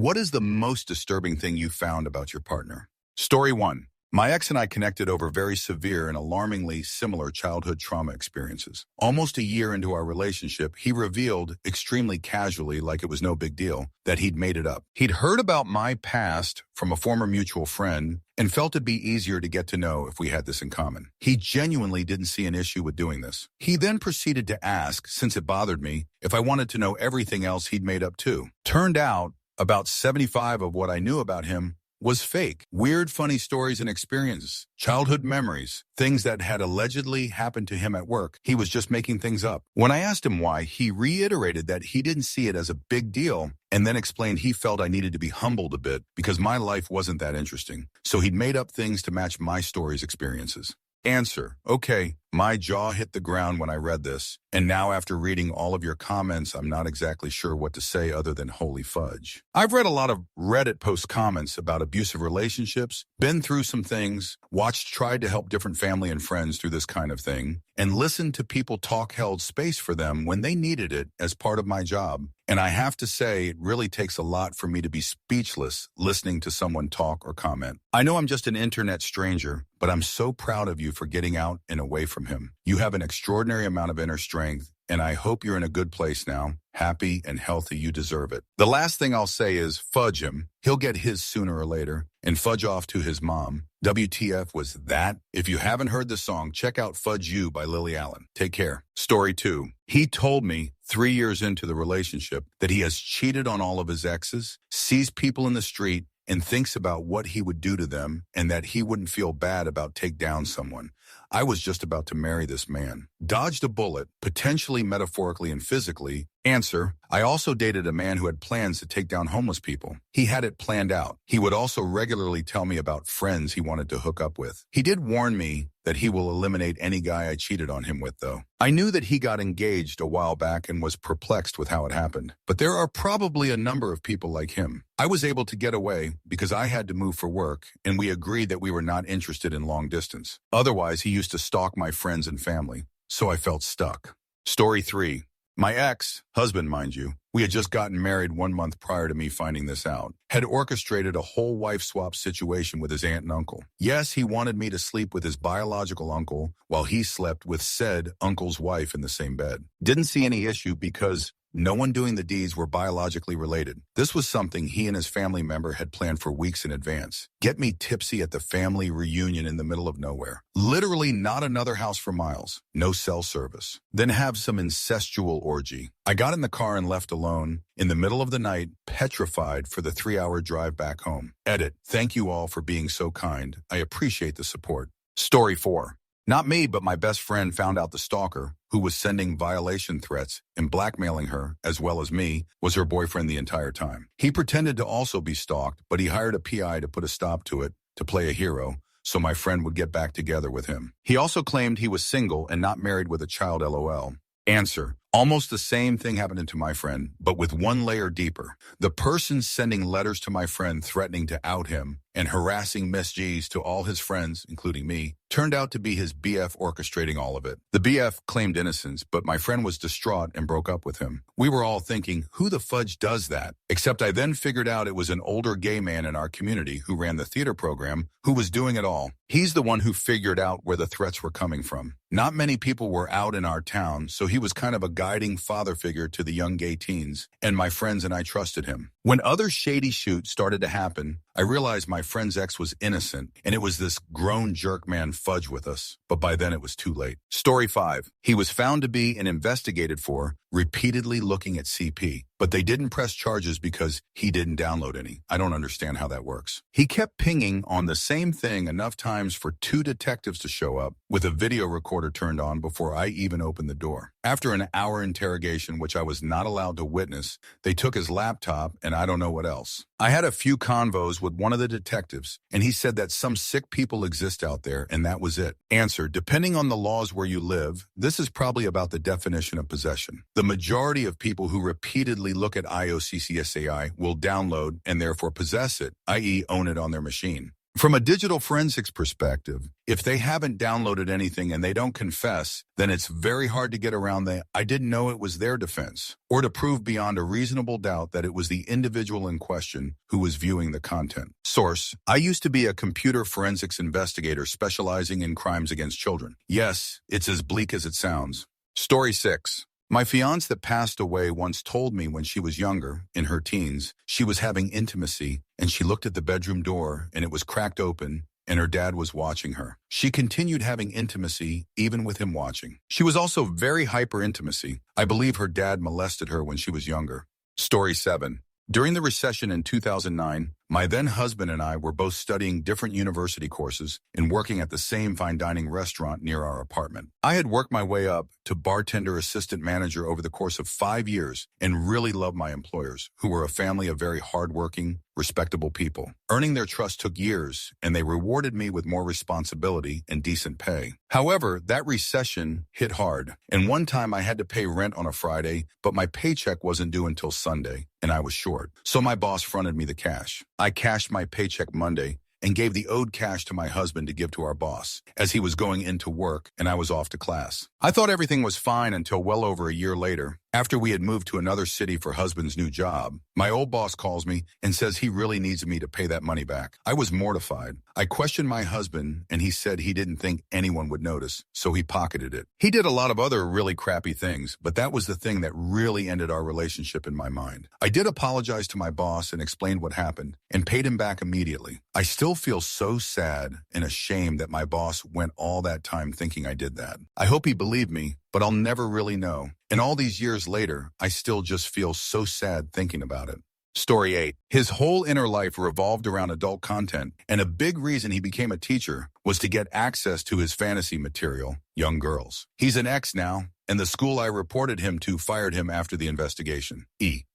What is the most disturbing thing you found about your partner? Story 1. My ex and I connected over very severe and alarmingly similar childhood trauma experiences. Almost a year into our relationship, he revealed, extremely casually, like it was no big deal, that he'd made it up. He'd heard about my past from a former mutual friend and felt it'd be easier to get to know if we had this in common. He genuinely didn't see an issue with doing this. He then proceeded to ask, since it bothered me, if I wanted to know everything else he'd made up too. Turned out, about 75 of what I knew about him was fake. Weird, funny stories and experiences, childhood memories, things that had allegedly happened to him at work. He was just making things up. When I asked him why, he reiterated that he didn't see it as a big deal and then explained he felt I needed to be humbled a bit because my life wasn't that interesting. So he'd made up things to match my story's experiences. Answer: okay, my jaw hit the ground when I read this, and now after reading all of your comments, I'm not exactly sure what to say other than holy fudge. I've read a lot of Reddit post comments about abusive relationships, been through some things, tried to help different family and friends through this kind of thing, and listened to people talk held space for them when they needed it as part of my job. And I have to say, it really takes a lot for me to be speechless listening to someone talk or comment. I know I'm just an internet stranger, but I'm so proud of you for getting out and away from him. You have an extraordinary amount of inner strength, and I hope you're in a good place now, happy and healthy. You deserve it. The last thing I'll say is fudge him. He'll get his sooner or later, and fudge off to his mom. WTF was that? If you haven't heard the song, check out Fudge You by Lily Allen. Take care. Story 2. He told me 3 years into the relationship that he has cheated on all of his exes, sees people in the street, and thinks about what he would do to them and that he wouldn't feel bad about take down someone. I was just about to marry this man. Dodged a bullet, potentially metaphorically and physically. Answer: I also dated a man who had plans to take down homeless people. He had it planned out. He would also regularly tell me about friends he wanted to hook up with. He did warn me that he will eliminate any guy I cheated on him with, though. I knew that he got engaged a while back and was perplexed with how it happened. But there are probably a number of people like him. I was able to get away because I had to move for work, and we agreed that we were not interested in long distance. Otherwise, he used to stalk my friends and family, so I felt stuck. Story 3. My ex, husband mind you, we had just gotten married 1 month prior to me finding this out, had orchestrated a whole wife swap situation with his aunt and uncle. Yes, he wanted me to sleep with his biological uncle while he slept with said uncle's wife in the same bed. Didn't see any issue because no one doing the deeds were biologically related. This was something he and his family member had planned for weeks in advance. Get me tipsy at the family reunion in the middle of nowhere. Literally not another house for miles. No cell service. Then have some incestual orgy. I got in the car and left alone in the middle of the night, petrified for the 3-hour drive back home. Edit: thank you all for being so kind. I appreciate the support. Story 4. Not me, but my best friend found out the stalker, who was sending violation threats and blackmailing her, as well as me, was her boyfriend the entire time. He pretended to also be stalked, but he hired a PI to put a stop to it, to play a hero, so my friend would get back together with him. He also claimed he was single and not married with a child, LOL. Answer: almost the same thing happened to my friend, but with one layer deeper. The person sending letters to my friend threatening to out him and harassing Miss G's to all his friends, including me, turned out to be his BF orchestrating all of it. The BF claimed innocence, but my friend was distraught and broke up with him. We were all thinking, who the fudge does that? Except I then figured out it was an older gay man in our community who ran the theater program who was doing it all. He's the one who figured out where the threats were coming from. Not many people were out in our town, so he was kind of a guiding father figure to the young gay teens, and my friends and I trusted him. When other shady shoots started to happen, I realized my friend's ex was innocent, and it was this grown jerk man fudge with us, but by then it was too late. Story 5. He was found to be and investigated for repeatedly looking at CP, but they didn't press charges because he didn't download any. I don't understand how that works. He kept pinging on the same thing enough times for 2 detectives to show up with a video recorder turned on before I even opened the door. After an hour interrogation, which I was not allowed to witness, they took his laptop and I don't know what else. I had a few convos with one of the detectives, and he said that some sick people exist out there, and that was it. Answer: depending on the laws where you live, this is probably about the definition of possession. The majority of people who repeatedly look at IOCCSAI will download and therefore possess it, i.e. own it on their machine. From a digital forensics perspective, if they haven't downloaded anything and they don't confess, then it's very hard to get around the "I didn't know it was" their defense, or to prove beyond a reasonable doubt that it was the individual in question who was viewing the content. Source: I used to be a computer forensics investigator specializing in crimes against children. Yes, it's as bleak as it sounds. Story 6. My fiance that passed away once told me when she was younger, in her teens, she was having intimacy and she looked at the bedroom door and it was cracked open and her dad was watching her. She continued having intimacy even with him watching. She was also very hyper-intimacy. I believe her dad molested her when she was younger. Story 7. During the recession in 2009, my then husband and I were both studying different university courses and working at the same fine dining restaurant near our apartment. I had worked my way up to bartender assistant manager over the course of 5 years and really loved my employers, who were a family of very hardworking, respectable people. Earning their trust took years, and they rewarded me with more responsibility and decent pay. However, that recession hit hard, and one time I had to pay rent on a Friday, but my paycheck wasn't due until Sunday, and I was short. So my boss fronted me the cash. I cashed my paycheck Monday and gave the owed cash to my husband to give to our boss, as he was going into work and I was off to class. I thought everything was fine until well over a year later, after we had moved to another city for husband's new job. My old boss calls me and says he really needs me to pay that money back. I was mortified. I questioned my husband and he said he didn't think anyone would notice, so he pocketed it. He did a lot of other really crappy things, but that was the thing that really ended our relationship in my mind. I did apologize to my boss and explained what happened and paid him back immediately. I still feel so sad and ashamed that my boss went all that time thinking I did that. I hope he believed me, but I'll never really know. And all these years later, I still just feel so sad thinking about it. Story 8. His whole inner life revolved around adult content, and a big reason he became a teacher was to get access to his fantasy material, young girls. He's an ex now, and the school I reported him to fired him after the investigation.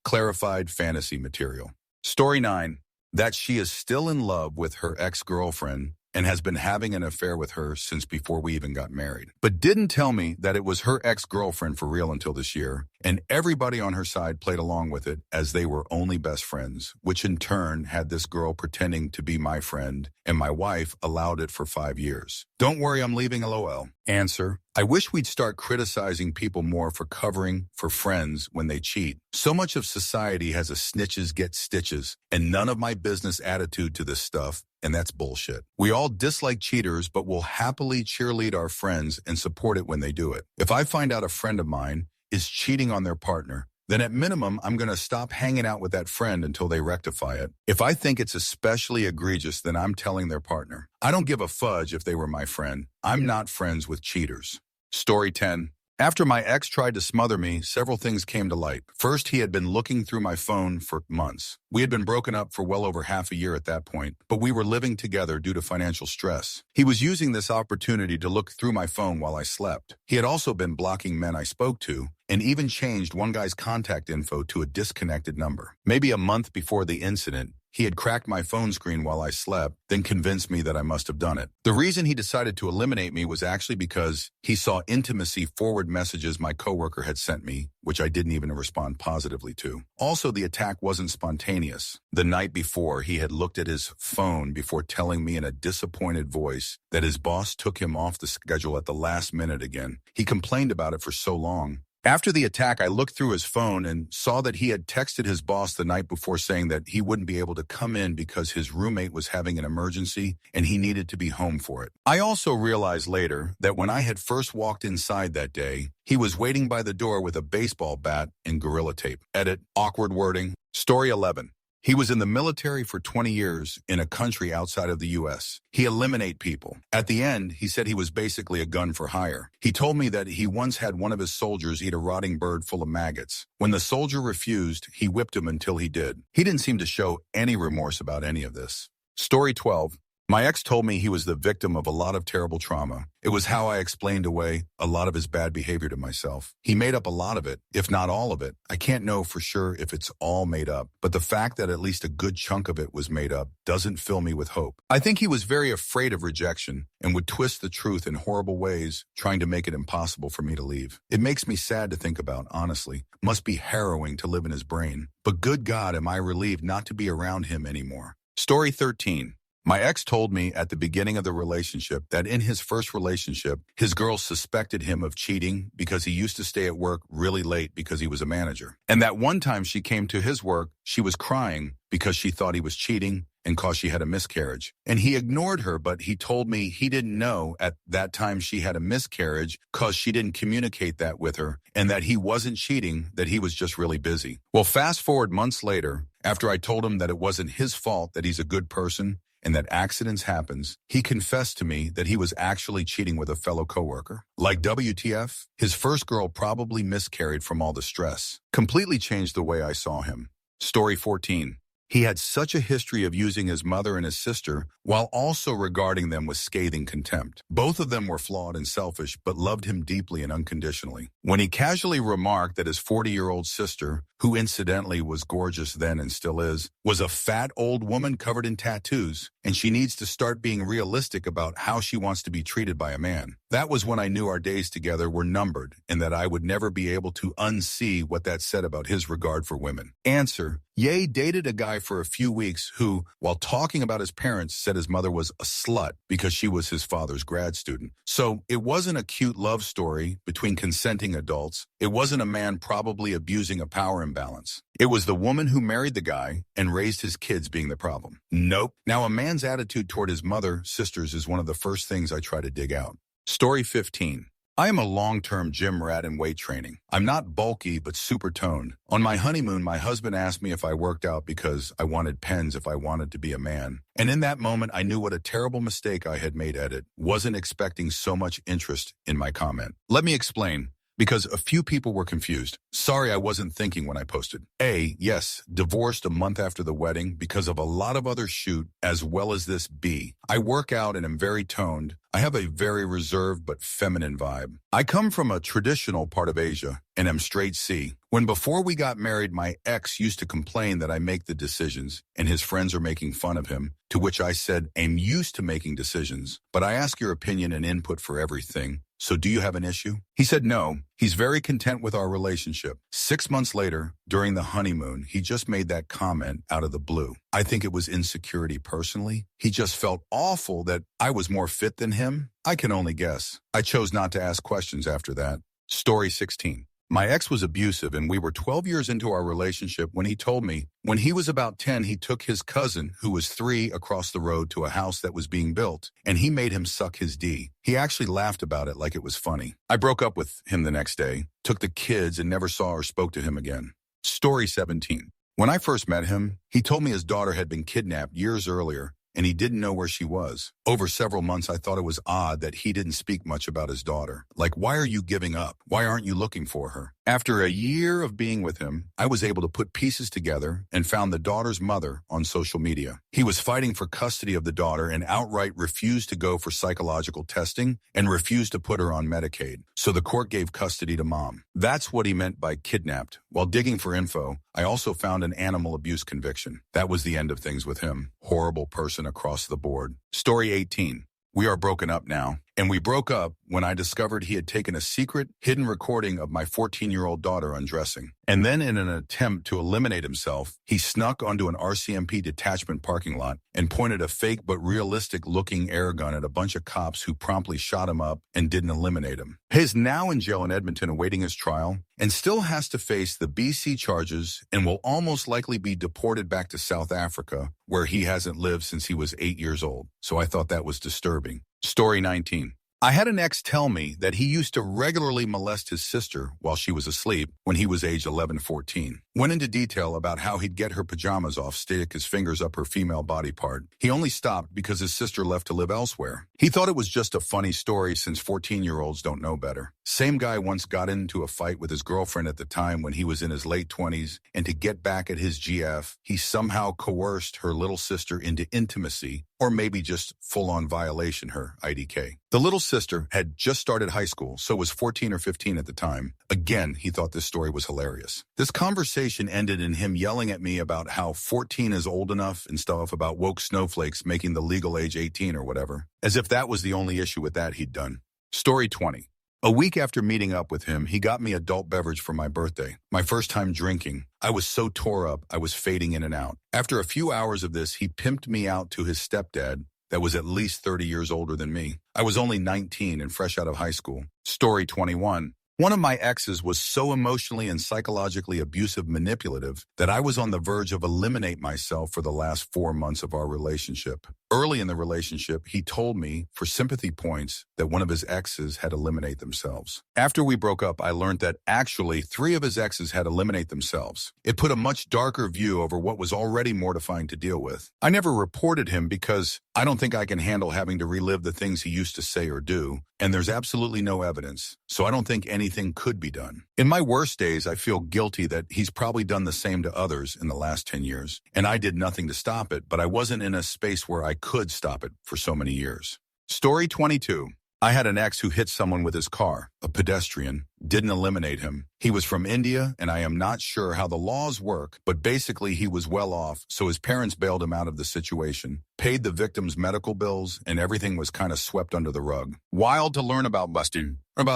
Clarified fantasy material. Story 9. That she is still in love with her ex-girlfriend and has been having an affair with her since before we even got married, but didn't tell me that it was her ex-girlfriend for real until this year, and everybody on her side played along with it as they were only best friends, which in turn had this girl pretending to be my friend, and my wife allowed it for 5 years. Don't worry, I'm leaving LOL. Answer: I wish we'd start criticizing people more for covering for friends when they cheat. So much of society has a snitches get stitches and none of my business attitude to this stuff, and that's bullshit. We all dislike cheaters, but will happily cheerlead our friends and support it when they do it. If I find out a friend of mine is cheating on their partner, then at minimum, I'm going to stop hanging out with that friend until they rectify it. If I think it's especially egregious, then I'm telling their partner. I don't give a fudge if they were my friend. I'm not friends with cheaters. Story 10. After my ex tried to smother me, several things came to light. First, he had been looking through my phone for months. We had been broken up for well over half a year at that point, but we were living together due to financial stress. He was using this opportunity to look through my phone while I slept. He had also been blocking men I spoke to, and even changed one guy's contact info to a disconnected number. Maybe a month before the incident, he had cracked my phone screen while I slept, then convinced me that I must have done it. The reason he decided to eliminate me was actually because he saw intimacy forward messages my coworker had sent me, which I didn't even respond positively to. Also, the attack wasn't spontaneous. The night before, he had looked at his phone before telling me in a disappointed voice that his boss took him off the schedule at the last minute again. He complained about it for so long. After the attack, I looked through his phone and saw that he had texted his boss the night before saying that he wouldn't be able to come in because his roommate was having an emergency and he needed to be home for it. I also realized later that when I had first walked inside that day, he was waiting by the door with a baseball bat and gorilla tape. Edit, awkward wording. Story 11. He was in the military for 20 years in a country outside of the U.S. He eliminated people. At the end, he said he was basically a gun for hire. He told me that he once had one of his soldiers eat a rotting bird full of maggots. When the soldier refused, he whipped him until he did. He didn't seem to show any remorse about any of this. Story 12. My ex told me he was the victim of a lot of terrible trauma. It was how I explained away a lot of his bad behavior to myself. He made up a lot of it, if not all of it. I can't know for sure if it's all made up, but the fact that at least a good chunk of it was made up doesn't fill me with hope. I think he was very afraid of rejection and would twist the truth in horrible ways, trying to make it impossible for me to leave. It makes me sad to think about, honestly. Must be harrowing to live in his brain. But good God, am I relieved not to be around him anymore. Story 13. My ex told me at the beginning of the relationship that in his first relationship, his girl suspected him of cheating because he used to stay at work really late because he was a manager. And that one time she came to his work, she was crying because she thought he was cheating and cause she had a miscarriage. And he ignored her, but he told me he didn't know at that time she had a miscarriage cause she didn't communicate that with her and that he wasn't cheating, that he was just really busy. Well, fast forward months later, after I told him that it wasn't his fault, that he's a good person, and that accidents happens, he confessed to me that he was actually cheating with a fellow coworker. Like WTF, his first girl probably miscarried from all the stress. Completely changed the way I saw him. Story 14. He had such a history of using his mother and his sister while also regarding them with scathing contempt. Both of them were flawed and selfish, but loved him deeply and unconditionally. When he casually remarked that his 40-year-old sister, who incidentally was gorgeous then and still is, was a fat old woman covered in tattoos, and she needs to start being realistic about how she wants to be treated by a man. That was when I knew our days together were numbered and that I would never be able to unsee what that said about his regard for women. Answer: Ye dated a guy for a few weeks who, while talking about his parents, said his mother was a slut because she was his father's grad student. So it wasn't a cute love story between consenting adults. It wasn't a man probably abusing a power imbalance. It was the woman who married the guy and raised his kids being the problem. Nope. Now, a man's attitude toward his mother, sisters is one of the first things I try to dig out. Story 15. I am a long-term gym rat in weight training. I'm not bulky, but super toned. On my honeymoon, my husband asked me if I worked out because I wanted pens if I wanted to be a man. And in that moment, I knew what a terrible mistake I had made at it. Wasn't expecting so much interest in my comment. Let me explain. Because a few people were confused. Sorry, I wasn't thinking when I posted. A, yes, divorced a month after the wedding because of a lot of other shoot, as well as this. B, I work out and am very toned. I have a very reserved but feminine vibe. I come from a traditional part of Asia and am straight C. When before we got married, my ex used to complain that I make the decisions and his friends are making fun of him, to which I said, I'm used to making decisions, but I ask your opinion and input for everything. So do you have an issue? He said no. He's very content with our relationship. 6 months later, during the honeymoon, he just made that comment out of the blue. I think it was insecurity personally. He just felt awful that I was more fit than him. I can only guess. I chose not to ask questions after that. Story 16. My ex was abusive and we were 12 years into our relationship when he told me when he was about 10, he took his cousin, who was 3, across the road to a house that was being built, and he made him suck his D. He actually laughed about it like it was funny. I broke up with him the next day, took the kids, and never saw or spoke to him again. Story 17. When I first met him, he told me his daughter had been kidnapped years earlier, and he didn't know where she was. Over several months, I thought it was odd that he didn't speak much about his daughter. Like, why are you giving up? Why aren't you looking for her? After a year of being with him, I was able to put pieces together and found the daughter's mother on social media. He was fighting for custody of the daughter and outright refused to go for psychological testing and refused to put her on Medicaid. So the court gave custody to mom. That's what he meant by kidnapped. While digging for info, I also found an animal abuse conviction. That was the end of things with him. Horrible person across the board. Story 18. We are broken up now. And we broke up when I discovered he had taken a secret, hidden recording of my 14-year-old daughter undressing. And then in an attempt to eliminate himself, he snuck onto an RCMP detachment parking lot and pointed a fake but realistic-looking air gun at a bunch of cops who promptly shot him up and didn't eliminate him. He's now in jail in Edmonton awaiting his trial and still has to face the BC charges and will almost likely be deported back to South Africa, where he hasn't lived since he was 8 years old. So I thought that was disturbing. Story 19. I had an ex tell me that he used to regularly molest his sister while she was asleep when he was age 11-14. Went into detail about how he'd get her pajamas off, stick his fingers up her female body part. He only stopped because his sister left to live elsewhere. He thought it was just a funny story since 14-year-olds don't know better. Same guy once got into a fight with his girlfriend at the time when he was in his late 20s, and to get back at his GF, he somehow coerced her little sister into intimacy, or maybe just full-on violation her, IDK. The little sister had just started high school, so was 14 or 15 at the time. Again, he thought this story was hilarious. This conversation ended in him yelling at me about how 14 is old enough and stuff about woke snowflakes making the legal age 18 or whatever, as if that was the only issue with that he'd done. Story 20. A week after meeting up with him, he got me adult beverage for my birthday. My first time drinking. I was so tore up, I was fading in and out. After a few hours of this, he pimped me out to his stepdad that was at least 30 years older than me. I was only 19 and fresh out of high school. Story 21. One of my exes was so emotionally and psychologically abusive, manipulative, that I was on the verge of eliminate myself for the last 4 months of our relationship. Early in the relationship, he told me, for sympathy points, that one of his exes had eliminated themselves. After we broke up, I learned that actually 3 of his exes had eliminated themselves. It put a much darker view over what was already mortifying to deal with. I never reported him because I don't think I can handle having to relive the things he used to say or do, and there's absolutely no evidence, so I don't think anything could be done. In my worst days, I feel guilty that he's probably done the same to others in the last 10 years, and I did nothing to stop it, but I wasn't in a space where I could stop it for so many years. Story 22. I had an ex who hit someone with his car, a pedestrian, didn't eliminate him. He was from India, and I am not sure how the laws work, but basically he was well off, so his parents bailed him out of the situation, paid the victim's medical bills, and everything was kind of swept under the rug. Wild to learn about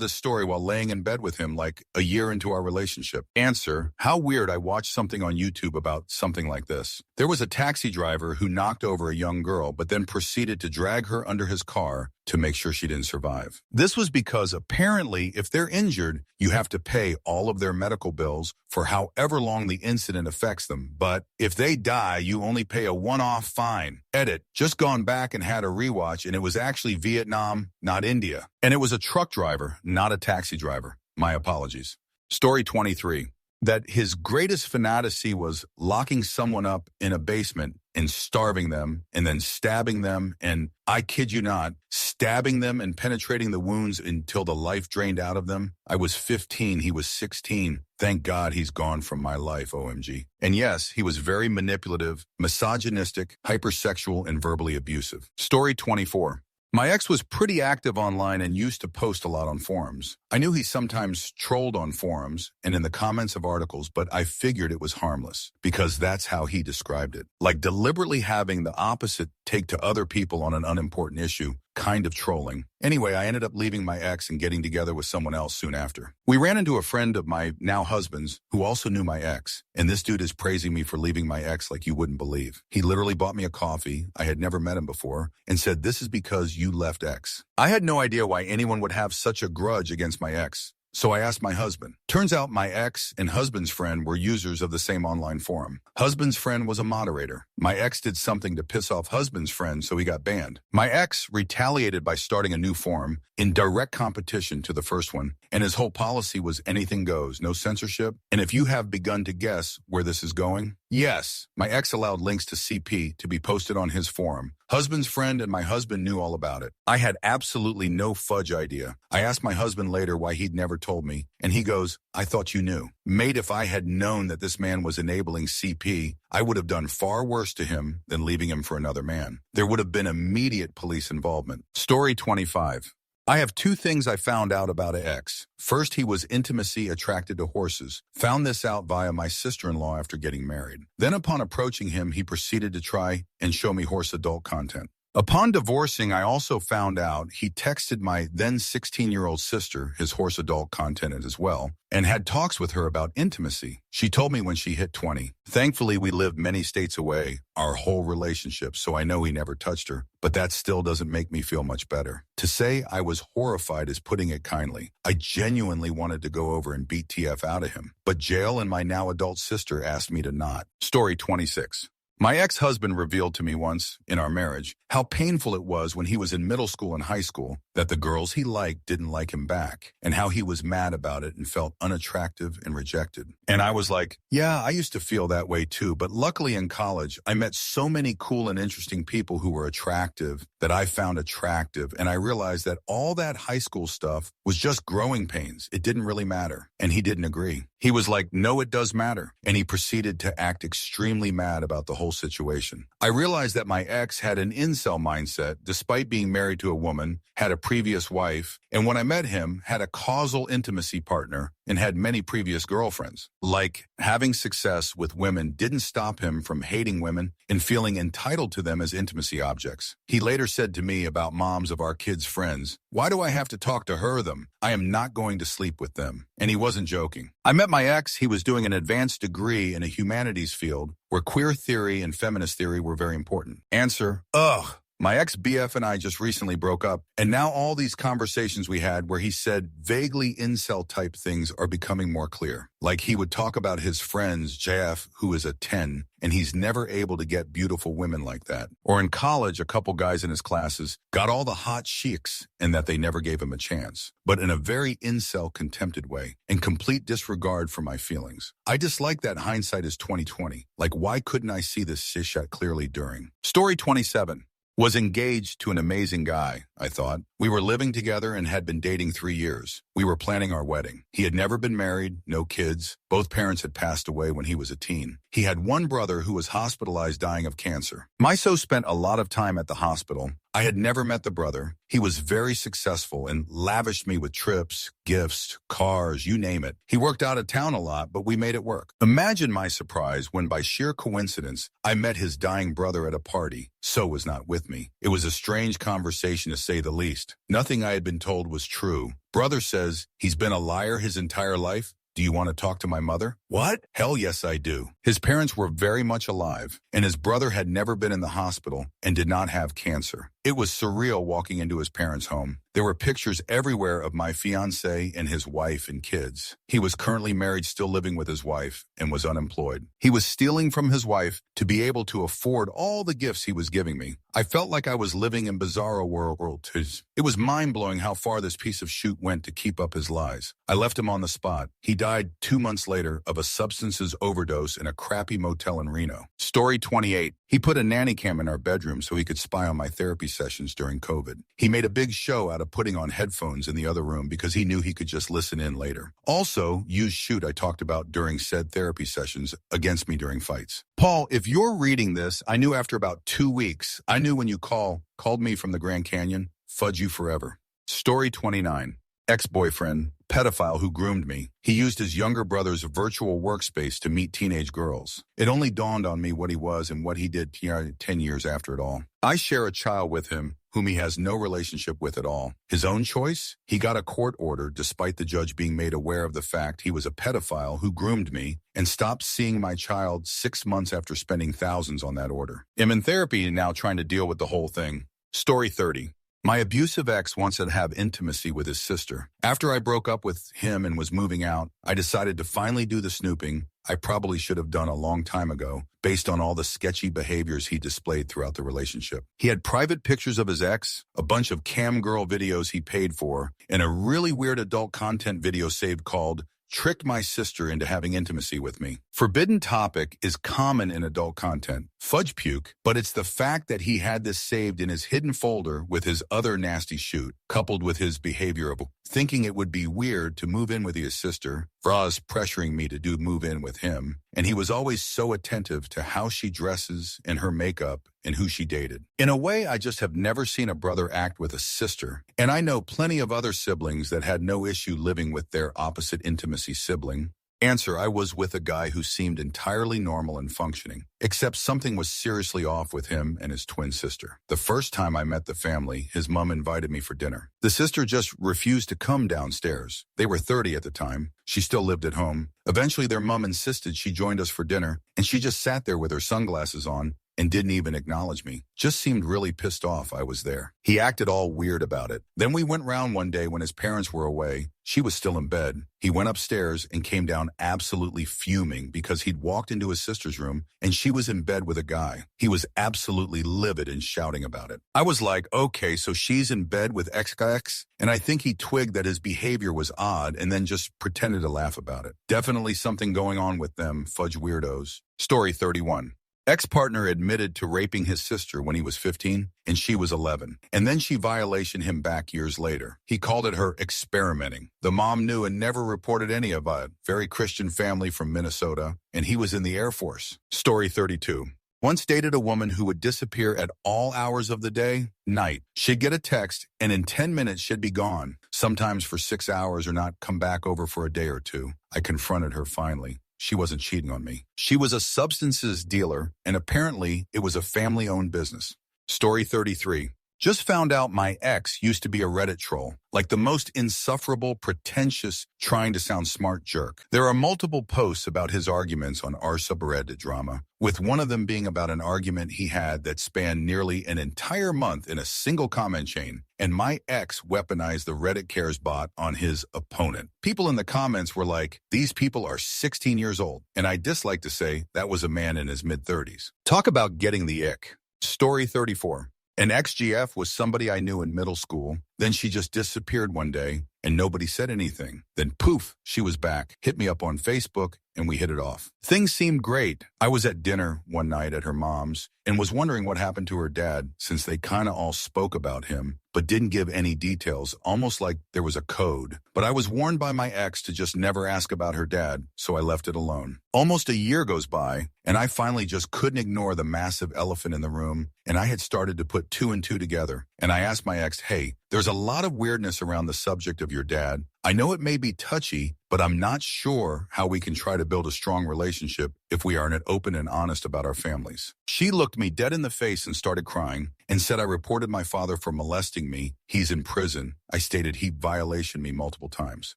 this story while laying in bed with him like a year into our relationship. Answer, how weird. I watched something on YouTube about something like this. There was a taxi driver who knocked over a young girl, but then proceeded to drag her under his car to make sure she didn't survive. This was because apparently if they're injured, you have to pay all of their medical bills for however long the incident affects them. But if they die, you only pay a one-off fine. Edit, just gone back and had a rewatch, and it was actually Vietnam, not India. And it was a truck driver, not a taxi driver. My apologies. Story 23. That his greatest fantasy was locking someone up in a basement and starving them and then stabbing them, and I kid you not, stabbing them and penetrating the wounds until the life drained out of them. I was 15, he was 16. Thank God he's gone from my life, OMG. And yes, he was very manipulative, misogynistic, hypersexual, and verbally abusive. Story 24. My ex was pretty active online and used to post a lot on forums. I knew he sometimes trolled on forums and in the comments of articles, but I figured it was harmless because that's how he described it. Like deliberately having the opposite take to other people on an unimportant issue, kind of trolling. Anyway, I ended up leaving my ex and getting together with someone else soon after. We ran into a friend of my now husband's who also knew my ex, and this dude is praising me for leaving my ex like you wouldn't believe. He literally bought me a coffee, I had never met him before, and said, "This is because you left ex." I had no idea why anyone would have such a grudge against my ex. So I asked my husband. Turns out my ex and husband's friend were users of the same online forum. Husband's friend was a moderator. My ex did something to piss off husband's friend, so he got banned. My ex retaliated by starting a new forum in direct competition to the first one, and his whole policy was anything goes, no censorship. And if you have begun to guess where this is going, yes, my ex allowed links to CP to be posted on his forum. Husband's friend and my husband knew all about it. I had absolutely no fudge idea. I asked my husband later why he'd never told me, and he goes, "I thought you knew." Mate, if I had known that this man was enabling CP, I would have done far worse to him than leaving him for another man. There would have been immediate police involvement. Story 25. I have 2 things I found out about an ex. First, he was intimacy attracted to horses. Found this out via my sister-in-law after getting married. Then upon approaching him, he proceeded to try and show me horse adult content. Upon divorcing, I also found out he texted my then 16-year-old sister his horse adult content as well, and had talks with her about intimacy. She told me when she hit 20. Thankfully, we lived many states away, our whole relationship, so I know he never touched her, but that still doesn't make me feel much better. To say I was horrified is putting it kindly. I genuinely wanted to go over and beat TF out of him, but jail and my now adult sister asked me to not. Story 26. My ex-husband revealed to me once, in our marriage, how painful it was when he was in middle school and high school that the girls he liked didn't like him back, and how he was mad about it and felt unattractive and rejected. And I was like, yeah, I used to feel that way too, but luckily in college, I met so many cool and interesting people who were attractive that I found attractive, and I realized that all that high school stuff was just growing pains. It didn't really matter, and he didn't agree. He was like, no, it does matter, and he proceeded to act extremely mad about the whole whole situation. I realized that my ex had an incel mindset despite being married to a woman, had a previous wife, and when I met him, had a causal intimacy partner and had many previous girlfriends. Like, having success with women didn't stop him from hating women and feeling entitled to them as intimacy objects. He later said to me about moms of our kids' friends, "Why do I have to talk to them? I am not going to sleep with them." And he wasn't joking. I met my ex. He was doing an advanced degree in a humanities field where queer theory and feminist theory were very important. Answer, ugh. My ex-BF and I just recently broke up, and now all these conversations we had where he said vaguely incel-type things are becoming more clear. Like he would talk about his friends, JF, who is a 10, and he's never able to get beautiful women like that. Or in college, a couple guys in his classes got all the hot chicks and that they never gave him a chance, but in a very incel-contempted way and complete disregard for my feelings. I dislike that hindsight is 2020. Like, why couldn't I see this shit clearly during? Story 27. Was engaged to an amazing guy, I thought. We were living together and had been dating 3 years. We were planning our wedding. He had never been married, no kids. Both parents had passed away when he was a teen. He had one brother who was hospitalized dying of cancer. Myso spent a lot of time at the hospital. I had never met the brother. He was very successful and lavished me with trips, gifts, cars, you name it. He worked out of town a lot, but we made it work. Imagine my surprise when by sheer coincidence, I met his dying brother at a party. So was not with me. It was a strange conversation to say the least. Nothing I had been told was true. Brother says he's been a liar his entire life. Do you want to talk to my mother? What? Hell yes, I do. His parents were very much alive, and his brother had never been in the hospital and did not have cancer. It was surreal walking into his parents' home. There were pictures everywhere of my fiancé and his wife and kids. He was currently married, still living with his wife, and was unemployed. He was stealing from his wife to be able to afford all the gifts he was giving me. I felt like I was living in bizarro world. It was mind-blowing how far this piece of shit went to keep up his lies. I left him on the spot. He died 2 months later of a substances overdose in a crappy motel in Reno. Story 28. He put a nanny cam in our bedroom so he could spy on my therapy sessions during COVID. He made a big show out of putting on headphones in the other room because he knew he could just listen in later. Also, used shoot I talked about during said therapy sessions against me during fights. Paul, if you're reading this, I knew after about 2 weeks. I knew when you called me from the Grand Canyon. Fudge you forever. Story 29. Ex-boyfriend, pedophile who groomed me. He used his younger brother's virtual workspace to meet teenage girls. It only dawned on me what he was and what he did 10 years after it all. I share a child with him whom he has no relationship with at all. His own choice? He got a court order despite the judge being made aware of the fact he was a pedophile who groomed me and stopped seeing my child 6 months after spending thousands on that order. I'm in therapy now trying to deal with the whole thing. Story 30. My abusive ex wants to have intimacy with his sister. After I broke up with him and was moving out, I decided to finally do the snooping I probably should have done a long time ago, based on all the sketchy behaviors he displayed throughout the relationship. He had private pictures of his ex, a bunch of cam girl videos he paid for, and a really weird adult content video saved called "Tricked My Sister into Having Intimacy with Me." Forbidden topic is common in adult content, fudge puke, but it's the fact that he had this saved in his hidden folder with his other nasty shoot, coupled with his behavior of thinking it would be weird to move in with his sister, Vraz pressuring me to move in with him, and he was always so attentive to how she dresses and her makeup and who she dated. In a way, I just have never seen a brother act with a sister, and I know plenty of other siblings that had no issue living with their opposite intimacy sibling. Answer, I was with a guy who seemed entirely normal and functioning, except something was seriously off with him and his twin sister. The first time I met the family, his mom invited me for dinner. The sister just refused to come downstairs. They were 30 at the time. She still lived at home. Eventually, their mom insisted she joined us for dinner, and she just sat there with her sunglasses on and didn't even acknowledge me. Just seemed really pissed off I was there. He acted all weird about it. Then we went round one day when his parents were away. She was still in bed. He went upstairs and came down absolutely fuming because he'd walked into his sister's room and she was in bed with a guy. He was absolutely livid and shouting about it. I was like, okay, so she's in bed with XX? And I think he twigged that his behavior was odd and then just pretended to laugh about it. Definitely something going on with them fudge weirdos. Story 31. Ex-partner admitted to raping his sister when he was 15 and she was 11. And then she violated him back years later. He called it her experimenting. The mom knew and never reported any of it. Very Christian family from Minnesota, and he was in the Air Force. Story 32. Once dated a woman who would disappear at all hours of the day, night. She'd get a text, and in 10 minutes she'd be gone, sometimes for 6 hours or not come back over for a day or two. I confronted her finally. She wasn't cheating on me. She was a substances dealer, and apparently it was a family-owned business. Story 33. Just found out my ex used to be a Reddit troll, like the most insufferable, pretentious, trying to sound smart jerk. There are multiple posts about his arguments on r subreddit drama, with one of them being about an argument he had that spanned nearly an entire month in a single comment chain, and my ex weaponized the Reddit cares bot on his opponent. People in the comments were like, these people are 16 years old, and I dislike to say that was a man in his mid-30s. Talk about getting the ick. Story 34. An ex-GF was somebody I knew in middle school. Then she just disappeared one day, and nobody said anything. Then poof, she was back, hit me up on Facebook, and we hit it off. Things seemed great. I was at dinner one night at her mom's and was wondering what happened to her dad, since they kind of all spoke about him, but didn't give any details, almost like there was a code. But I was warned by my ex to just never ask about her dad, so I left it alone. Almost a year goes by, and I finally just couldn't ignore the massive elephant in the room, and I had started to put two and two together. And I asked my ex, hey, there's a lot of weirdness around the subject of your dad. I know it may be touchy, but I'm not sure how we can try to build a strong relationship if we aren't open and honest about our families. She looked me dead in the face and started crying and said I reported my father for molesting me. He's in prison. I stated he violated me multiple times.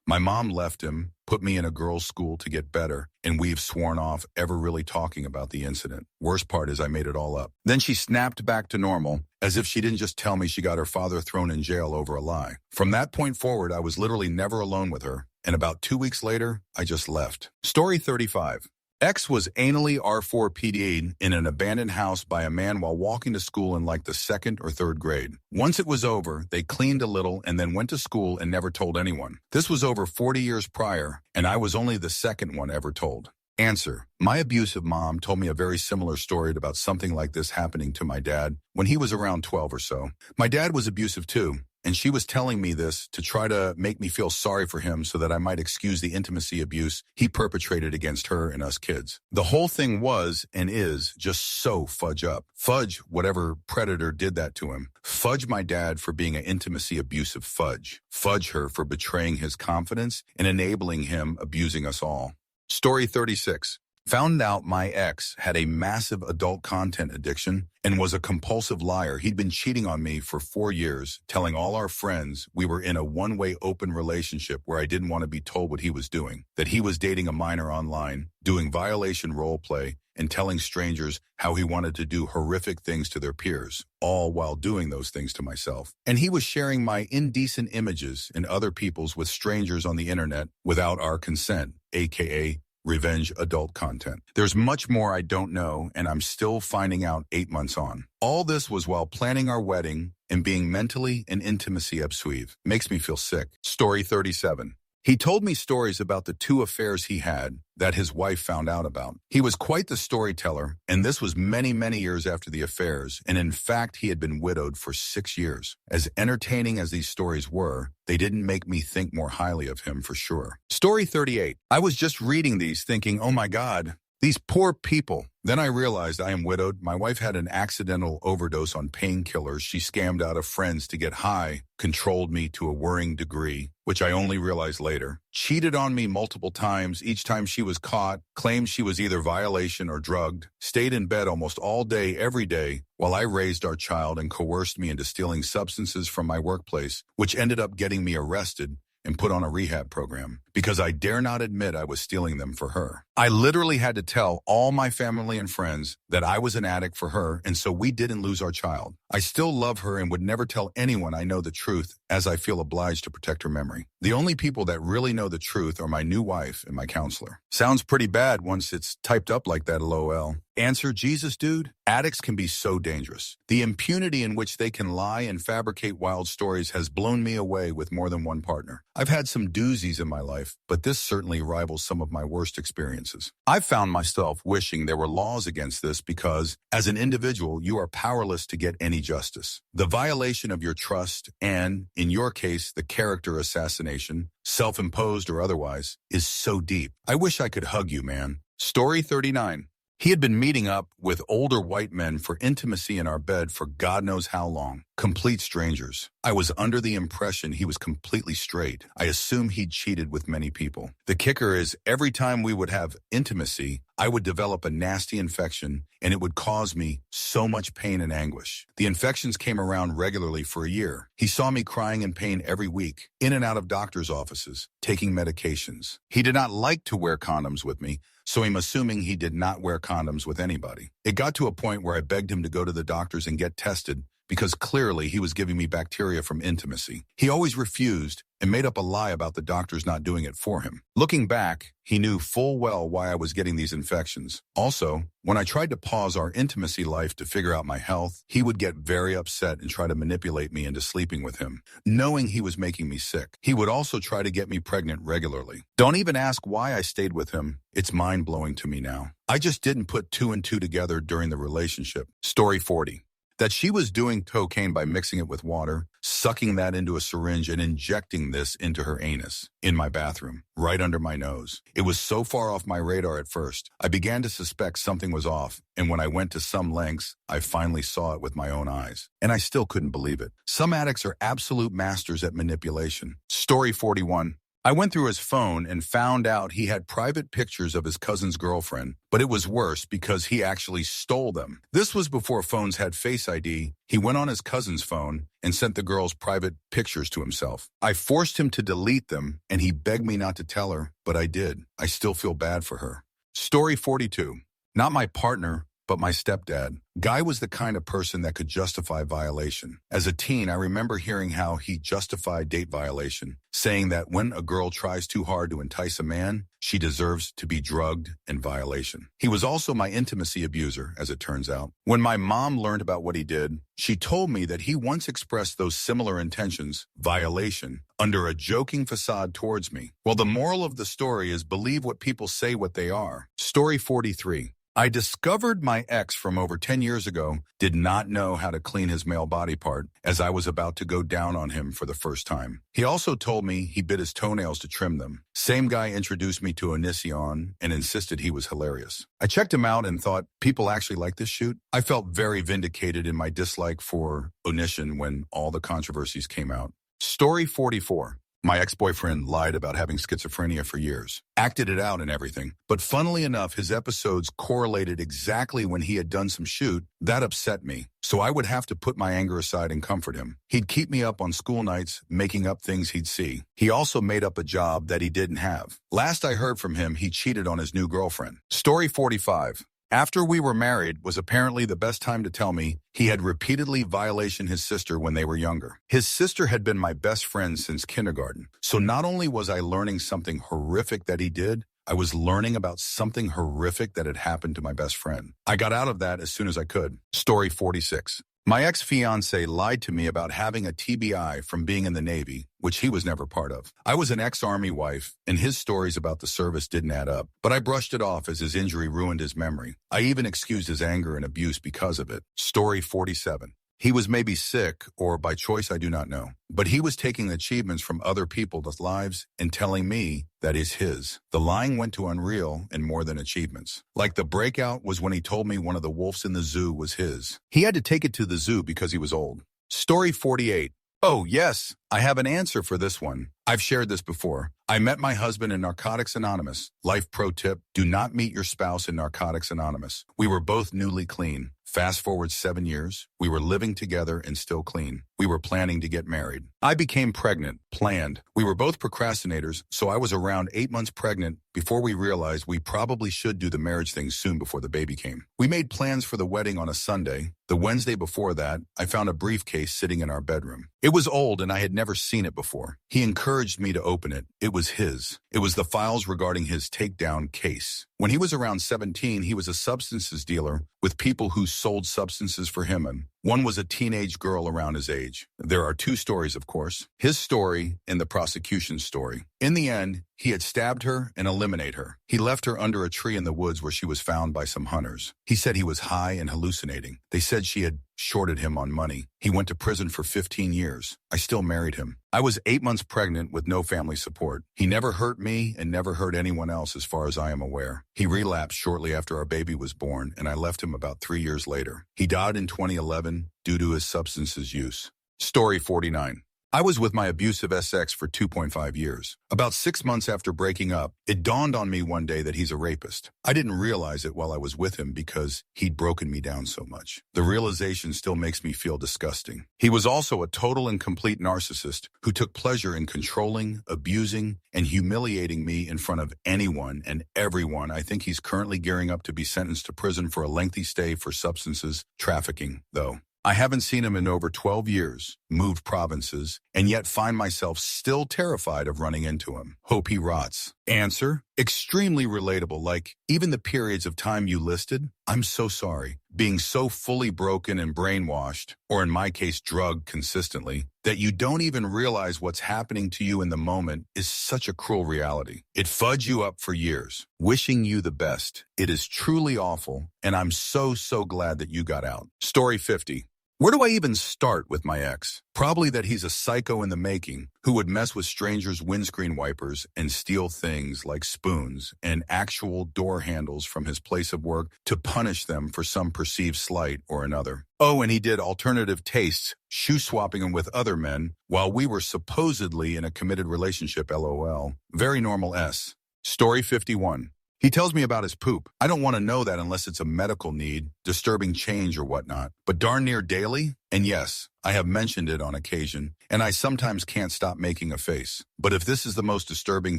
My mom left him, put me in a girls' school to get better, and we've sworn off ever really talking about the incident. Worst part is I made it all up. Then she snapped back to normal, as if she didn't just tell me she got her father thrown in jail over a lie. From that point forward, I was literally never alone with her, and about 2 weeks later, I just left. Story 35. X was anally R4PD'd in an abandoned house by a man while walking to school in like the 2nd or 3rd grade. Once it was over, they cleaned a little and then went to school and never told anyone. This was over 40 years prior, and I was only the second one ever told. Answer. My abusive mom told me a very similar story about something like this happening to my dad when he was around 12 or so. My dad was abusive too, and she was telling me this to try to make me feel sorry for him so that I might excuse the intimacy abuse he perpetrated against her and us kids. The whole thing was and is just so fudge up. Fudge whatever predator did that to him. Fudge my dad for being an intimacy abusive fudge. Fudge her for betraying his confidence and enabling him abusing us all. Story 36. Found out my ex had a massive adult content addiction and was a compulsive liar. He'd been cheating on me for 4 years, telling all our friends we were in a one-way open relationship where I didn't want to be told what he was doing, that he was dating a minor online, doing violation role play, and telling strangers how he wanted to do horrific things to their peers, all while doing those things to myself. And he was sharing my indecent images and other people's with strangers on the internet without our consent, aka revenge adult content. There's much more I don't know, and I'm still finding out 8 months on. All this was while planning our wedding and being mentally and intimacy obsessive. Makes me feel sick. Story 37. He told me stories about the 2 affairs he had that his wife found out about. He was quite the storyteller, and this was many, many years after the affairs, and in fact, he had been widowed for 6 years. As entertaining as these stories were, they didn't make me think more highly of him for sure. Story 38. I was just reading these thinking, oh my God, these poor people. Then I realized I am widowed. My wife had an accidental overdose on painkillers. She scammed out of friends to get high, controlled me to a worrying degree, which I only realized later. Cheated on me multiple times. Each time she was caught, claimed she was either violation or drugged. Stayed in bed almost all day, every day, while I raised our child and coerced me into stealing substances from my workplace, which ended up getting me arrested and put on a rehab program because I dare not admit I was stealing them for her. I literally had to tell all my family and friends that I was an addict for her, and so we didn't lose our child. I still love her and would never tell anyone I know the truth, as I feel obliged to protect her memory. The only people that really know the truth are my new wife and my counselor. Sounds pretty bad once it's typed up like that, LOL. Answer, Jesus, dude. Addicts can be so dangerous. The impunity in which they can lie and fabricate wild stories has blown me away with more than one partner. I've had some doozies in my life, but this certainly rivals some of my worst experiences. I've found myself wishing there were laws against this because, as an individual, you are powerless to get any justice. The violation of your trust and, in your case, the character assassination, self-imposed or otherwise, is so deep. I wish I could hug you, man. Story 39. He had been meeting up with older white men for intimacy in our bed for God knows how long. Complete strangers. I was under the impression he was completely straight. I assumed he'd cheated with many people. The kicker is, every time we would have intimacy, I would develop a nasty infection, and it would cause me so much pain and anguish. The infections came around regularly for a year. He saw me crying in pain every week, in and out of doctor's offices, taking medications. He did not like to wear condoms with me, so I'm assuming he did not wear condoms with anybody. It got to a point where I begged him to go to the doctors and get tested because clearly he was giving me bacteria from intimacy. He always refused and made up a lie about the doctors not doing it for him. Looking back, he knew full well why I was getting these infections. Also, when I tried to pause our intimacy life to figure out my health, he would get very upset and try to manipulate me into sleeping with him, knowing he was making me sick. He would also try to get me pregnant regularly. Don't even ask why I stayed with him. It's mind-blowing to me now. I just didn't put two and two together during the relationship. Story 40. That she was doing cocaine by mixing it with water, sucking that into a syringe and injecting this into her anus, in my bathroom, right under my nose. It was so far off my radar at first. I began to suspect something was off, and when I went to some lengths, I finally saw it with my own eyes. And I still couldn't believe it. Some addicts are absolute masters at manipulation. Story 41. I went through his phone and found out he had private pictures of his cousin's girlfriend, but it was worse because he actually stole them. This was before phones had Face ID. He went on his cousin's phone and sent the girl's private pictures to himself. I forced him to delete them, and he begged me not to tell her, but I did. I still feel bad for her. Story 42. Not my partner, but my stepdad. Guy was the kind of person that could justify violation. As a teen, I remember hearing how he justified date violation, saying that when a girl tries too hard to entice a man, she deserves to be drugged in violation. He was also my intimacy abuser, as it turns out. When my mom learned about what he did, she told me that he once expressed those similar intentions, violation, under a joking facade towards me. Well, the moral of the story is believe what people say what they are. Story 43. I discovered my ex from over 10 years ago did not know how to clean his male body part as I was about to go down on him for the first time. He also told me he bit his toenails to trim them. Same guy introduced me to Onision and insisted he was hilarious. I checked him out and thought, people actually like this shoot? I felt very vindicated in my dislike for Onision when all the controversies came out. Story 44. My ex-boyfriend lied about having schizophrenia for years, acted it out and everything. But funnily enough, his episodes correlated exactly when he had done some shoot. That upset me. So I would have to put my anger aside and comfort him. He'd keep me up on school nights, making up things he'd see. He also made up a job that he didn't have. Last I heard from him, he cheated on his new girlfriend. Story 45. After we were married was apparently the best time to tell me he had repeatedly violated his sister when they were younger. His sister had been my best friend since kindergarten. So not only was I learning something horrific that he did, I was learning about something horrific that had happened to my best friend. I got out of that as soon as I could. Story 46. My ex-fiancé lied to me about having a TBI from being in the Navy, which he was never part of. I was an ex-Army wife, and his stories about the service didn't add up, but I brushed it off as his injury ruined his memory. I even excused his anger and abuse because of it. Story 47. He was maybe sick, or by choice I do not know, but he was taking achievements from other people's lives and telling me that is his. The lying went to unreal and more than achievements. Like the breakout was when he told me one of the wolves in the zoo was his. He had to take it to the zoo because he was old. Story 48. Oh, yes, I have an answer for this one. I've shared this before. I met my husband in Narcotics Anonymous. Life pro tip, do not meet your spouse in Narcotics Anonymous. We were both newly clean. Fast forward 7 years, we were living together and still clean. We were planning to get married. I became pregnant, planned. We were both procrastinators, so I was around 8 months pregnant before we realized we probably should do the marriage thing soon before the baby came. We made plans for the wedding on a Sunday. The Wednesday before that, I found a briefcase sitting in our bedroom. It was old and I had never seen it before. He encouraged me to open it. It was his. It was the files regarding his takedown case. When he was around 17, he was a substances dealer with people who sold substances for him, and one was a teenage girl around his age. There are two stories, of course. His story and the prosecution's story. In the end, he had stabbed her and eliminated her. He left her under a tree in the woods where she was found by some hunters. He said he was high and hallucinating. They said she had shorted him on money. He went to prison for 15 years. I still married him. I was 8 months pregnant with no family support. He never hurt me and never hurt anyone else as far as I am aware. He relapsed shortly after our baby was born, and I left him about 3 years later. He died in 2011 due to his substances use. Story 49. I was with my abusive SX for 2.5 years. About 6 months after breaking up, it dawned on me one day that he's a rapist. I didn't realize it while I was with him because he'd broken me down so much. The realization still makes me feel disgusting. He was also a total and complete narcissist who took pleasure in controlling, abusing, and humiliating me in front of anyone and everyone. I think he's currently gearing up to be sentenced to prison for a lengthy stay for substances trafficking, though. I haven't seen him in over 12 years, moved provinces, and yet find myself still terrified of running into him. Hope he rots. Answer: extremely relatable, like even the periods of time you listed. I'm so sorry. Being so fully broken and brainwashed, or in my case drugged consistently, that you don't even realize what's happening to you in the moment is such a cruel reality. It fudged you up for years. Wishing you the best. It is truly awful, and I'm so glad that you got out. Story 50. Where do I even start with my ex? Probably that he's a psycho in the making who would mess with strangers' windscreen wipers and steal things like spoons and actual door handles from his place of work to punish them for some perceived slight or another. Oh, and he did alternative tastes, shoe swapping them with other men while we were supposedly in a committed relationship, LOL. Very normal S. Story 51. He tells me about his poop. I don't want to know that unless it's a medical need, disturbing change or whatnot. But darn near daily, and yes, I have mentioned it on occasion, and I sometimes can't stop making a face. But if this is the most disturbing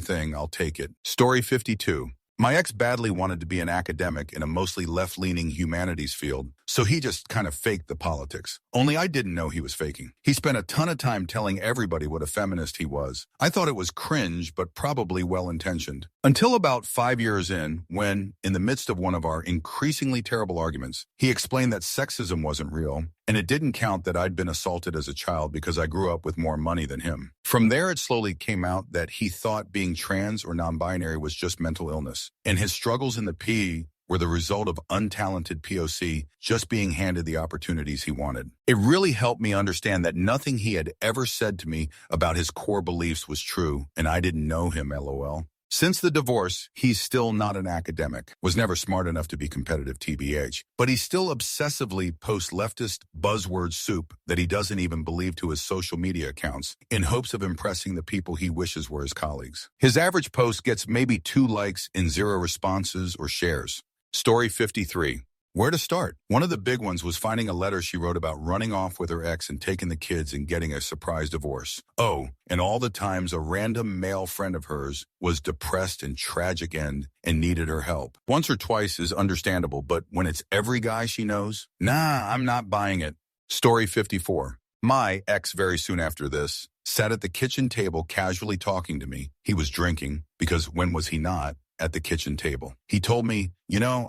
thing, I'll take it. Story 52. My ex badly wanted to be an academic in a mostly left-leaning humanities field, so he just kind of faked the politics. Only I didn't know he was faking. He spent a ton of time telling everybody what a feminist he was. I thought it was cringe, but probably well-intentioned. Until about 5 years in, when, in the midst of one of our increasingly terrible arguments, he explained that sexism wasn't real, and it didn't count that I'd been assaulted as a child because I grew up with more money than him. From there, it slowly came out that he thought being trans or non-binary was just mental illness, and his struggles in the P were the result of untalented POC just being handed the opportunities he wanted. It really helped me understand that nothing he had ever said to me about his core beliefs was true, and I didn't know him, LOL. Since the divorce, he's still not an academic, was never smart enough to be competitive TBH, but he still obsessively posts leftist buzzword soup that he doesn't even believe to his social media accounts in hopes of impressing the people he wishes were his colleagues. His average post gets maybe 2 likes and 0 responses or shares. Story 53. Where to start? One of the big ones was finding a letter she wrote about running off with her ex and taking the kids and getting a surprise divorce. Oh, and all the times a random male friend of hers was depressed and tragic end and needed her help. Once or twice is understandable, but when it's every guy she knows, nah, I'm not buying it. Story 54. My ex, very soon after this, sat at the kitchen table casually talking to me. He was drinking, because when was he not? At the kitchen table. He told me,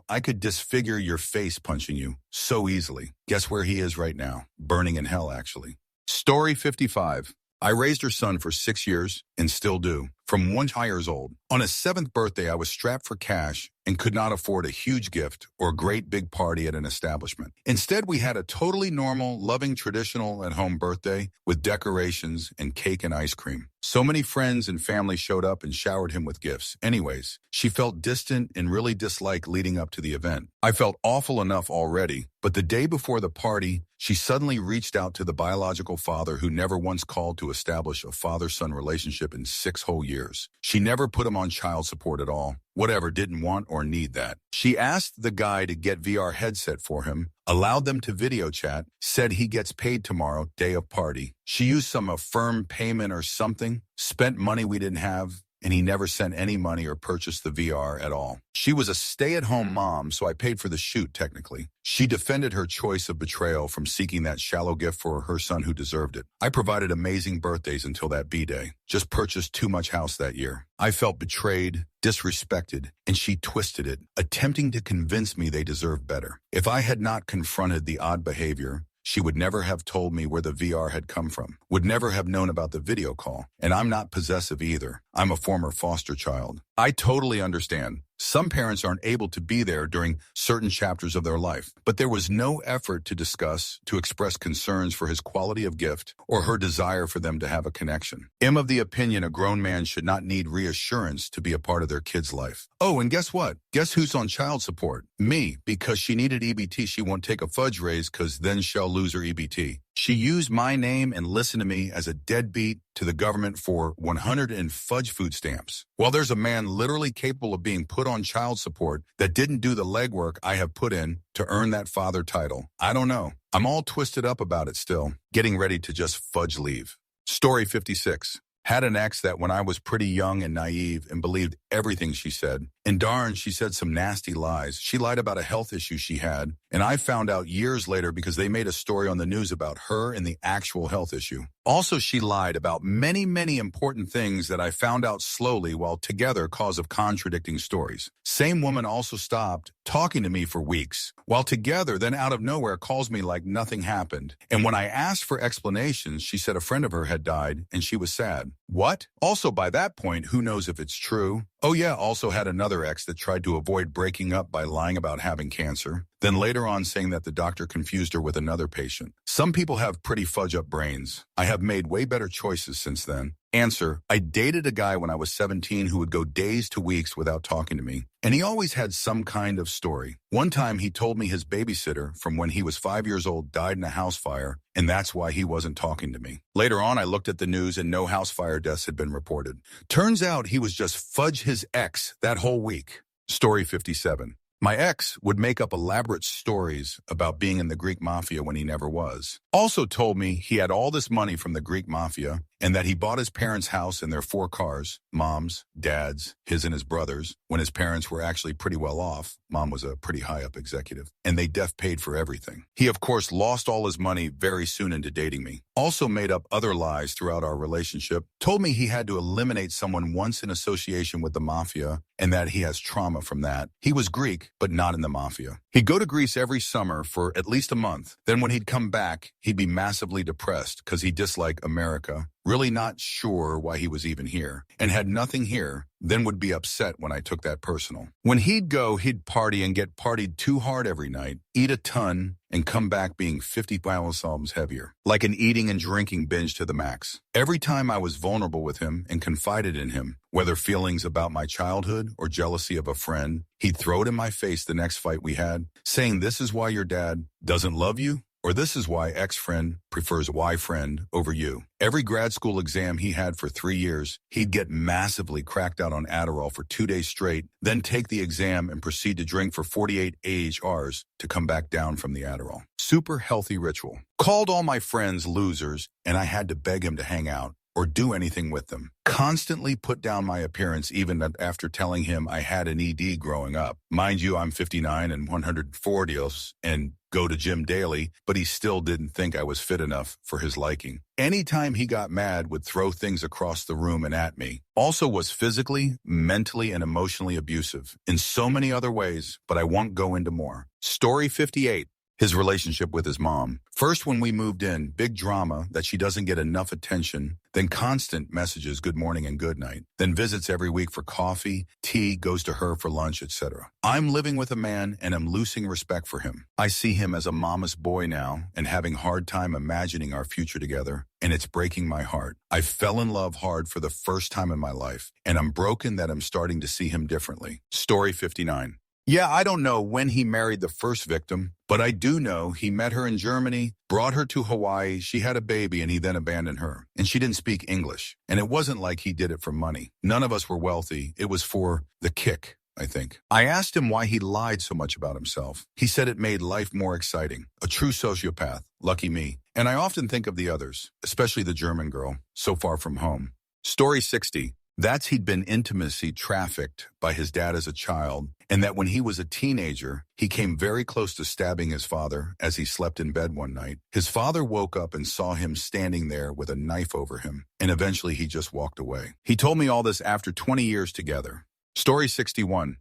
I could disfigure your face punching you so easily. Guess where he is right now? Burning in hell, actually. Story 55. I raised her son for 6 years and still do. From 1 years old. On his 7th birthday, I was strapped for cash and could not afford a huge gift or a great big party at an establishment. Instead, we had a totally normal, loving, traditional at-home birthday with decorations and cake and ice cream. So many friends and family showed up and showered him with gifts. Anyways, she felt distant and really disliked leading up to the event. I felt awful enough already, but the day before the party, she suddenly reached out to the biological father who never once called to establish a father-son relationship in 6 whole years. She never put him on child support at all. Whatever, didn't want or need that. She asked the guy to get VR headset for him, allowed them to video chat, said he gets paid tomorrow, day of party. She used some affirm payment or something, spent money we didn't have, and he never sent any money or purchased the VR at all. She was a stay-at-home mom, so I paid for the shoot, technically. She defended her choice of betrayal from seeking that shallow gift for her son who deserved it. I provided amazing birthdays until that B-day. Just purchased too much house that year. I felt betrayed, disrespected, and she twisted it, attempting to convince me they deserved better. If I had not confronted the odd behavior, she would never have told me where the VR had come from, would never have known about the video call, and I'm not possessive either. I'm a former foster child. I totally understand. Some parents aren't able to be there during certain chapters of their life, but there was no effort to discuss, to express concerns for his quality of gift or her desire for them to have a connection. I'm of the opinion a grown man should not need reassurance to be a part of their kid's life. Oh, and guess what? Guess who's on child support? Me, because she needed EBT. She won't take a fudge raise because then she'll lose her EBT. She used my name and listened to me as a deadbeat to the government for 100 and fudge food stamps. While there's a man literally capable of being put on child support that didn't do the legwork I have put in to earn that father title. I don't know. I'm all twisted up about it still, getting ready to just fudge leave. Story 56. Had an ex that when I was pretty young and naive and believed everything she said. And darn, she said some nasty lies. She lied about a health issue she had. And I found out years later because they made a story on the news about her and the actual health issue. Also, she lied about many, many important things that I found out slowly while together cause of contradicting stories. Same woman also stopped talking to me for weeks. While together, then out of nowhere calls me like nothing happened. And when I asked for explanations, she said a friend of her had died and she was sad. What? Also, by that point, who knows if it's true? Oh yeah, also had another ex that tried to avoid breaking up by lying about having cancer. Then later on saying that the doctor confused her with another patient. Some people have pretty fudge-up brains. I have made way better choices since then. Answer, I dated a guy when I was 17 who would go days to weeks without talking to me. And he always had some kind of story. One time he told me his babysitter from when he was 5 years old died in a house fire, and that's why he wasn't talking to me. Later on, I looked at the news and no house fire deaths had been reported. Turns out he was just fudge his ex that whole week. Story 57. My ex would make up elaborate stories about being in the Greek mafia when he never was. Also told me he had all this money from the Greek mafia and that he bought his parents' house and their 4 cars, mom's, dad's, his and his brother's, when his parents were actually pretty well off. Mom was a pretty high-up executive, and they def paid for everything. He, of course, lost all his money very soon into dating me. Also made up other lies throughout our relationship. Told me he had to eliminate someone once in association with the mafia and that he has trauma from that. He was Greek, but not in the mafia. He'd go to Greece every summer for at least a month. Then when he'd come back, he'd be massively depressed because he disliked America, really not sure why he was even here, and had nothing here, then would be upset when I took that personal. When he'd go, he'd party and get partied too hard every night, eat a ton, and come back being 50 pounds heavier, like an eating and drinking binge to the max. Every time I was vulnerable with him and confided in him, whether feelings about my childhood or jealousy of a friend, he'd throw it in my face the next fight we had, saying this is why your dad doesn't love you, or this is why ex-friend prefers Y-friend over you. Every grad school exam he had for 3 years, he'd get massively cracked out on Adderall for 2 days straight, then take the exam and proceed to drink for 48 AHRs to come back down from the Adderall. Super healthy ritual. Called all my friends losers, and I had to beg him to hang out or do anything with them. Constantly put down my appearance even after telling him I had an ED growing up. Mind you, I'm 59 and 140 and go to gym daily, but he still didn't think I was fit enough for his liking. Anytime he got mad, would throw things across the room and at me. Also was physically, mentally, and emotionally abusive in so many other ways, but I won't go into more. Story 58. His relationship with his mom. First, when we moved in, big drama that she doesn't get enough attention, then constant messages, good morning and good night, then visits every week for coffee, tea, goes to her for lunch, etc. I'm living with a man and am losing respect for him. I see him as a mama's boy now and having hard time imagining our future together, and it's breaking my heart. I fell in love hard for the first time in my life, and I'm broken that I'm starting to see him differently. Story 59. Yeah, I don't know when he married the first victim, but I do know he met her in Germany, brought her to Hawaii, she had a baby, and he then abandoned her. And she didn't speak English. And it wasn't like he did it for money. None of us were wealthy. It was for the kick, I think. I asked him why he lied so much about himself. He said it made life more exciting. A true sociopath. Lucky me. And I often think of the others, especially the German girl, so far from home. Story 60. That's he'd been intimacy trafficked by his dad as a child, and that when he was a teenager, he came very close to stabbing his father as he slept in bed one night. His father woke up and saw him standing there with a knife over him, and eventually he just walked away. He told me all this after 20 years together. Story 61.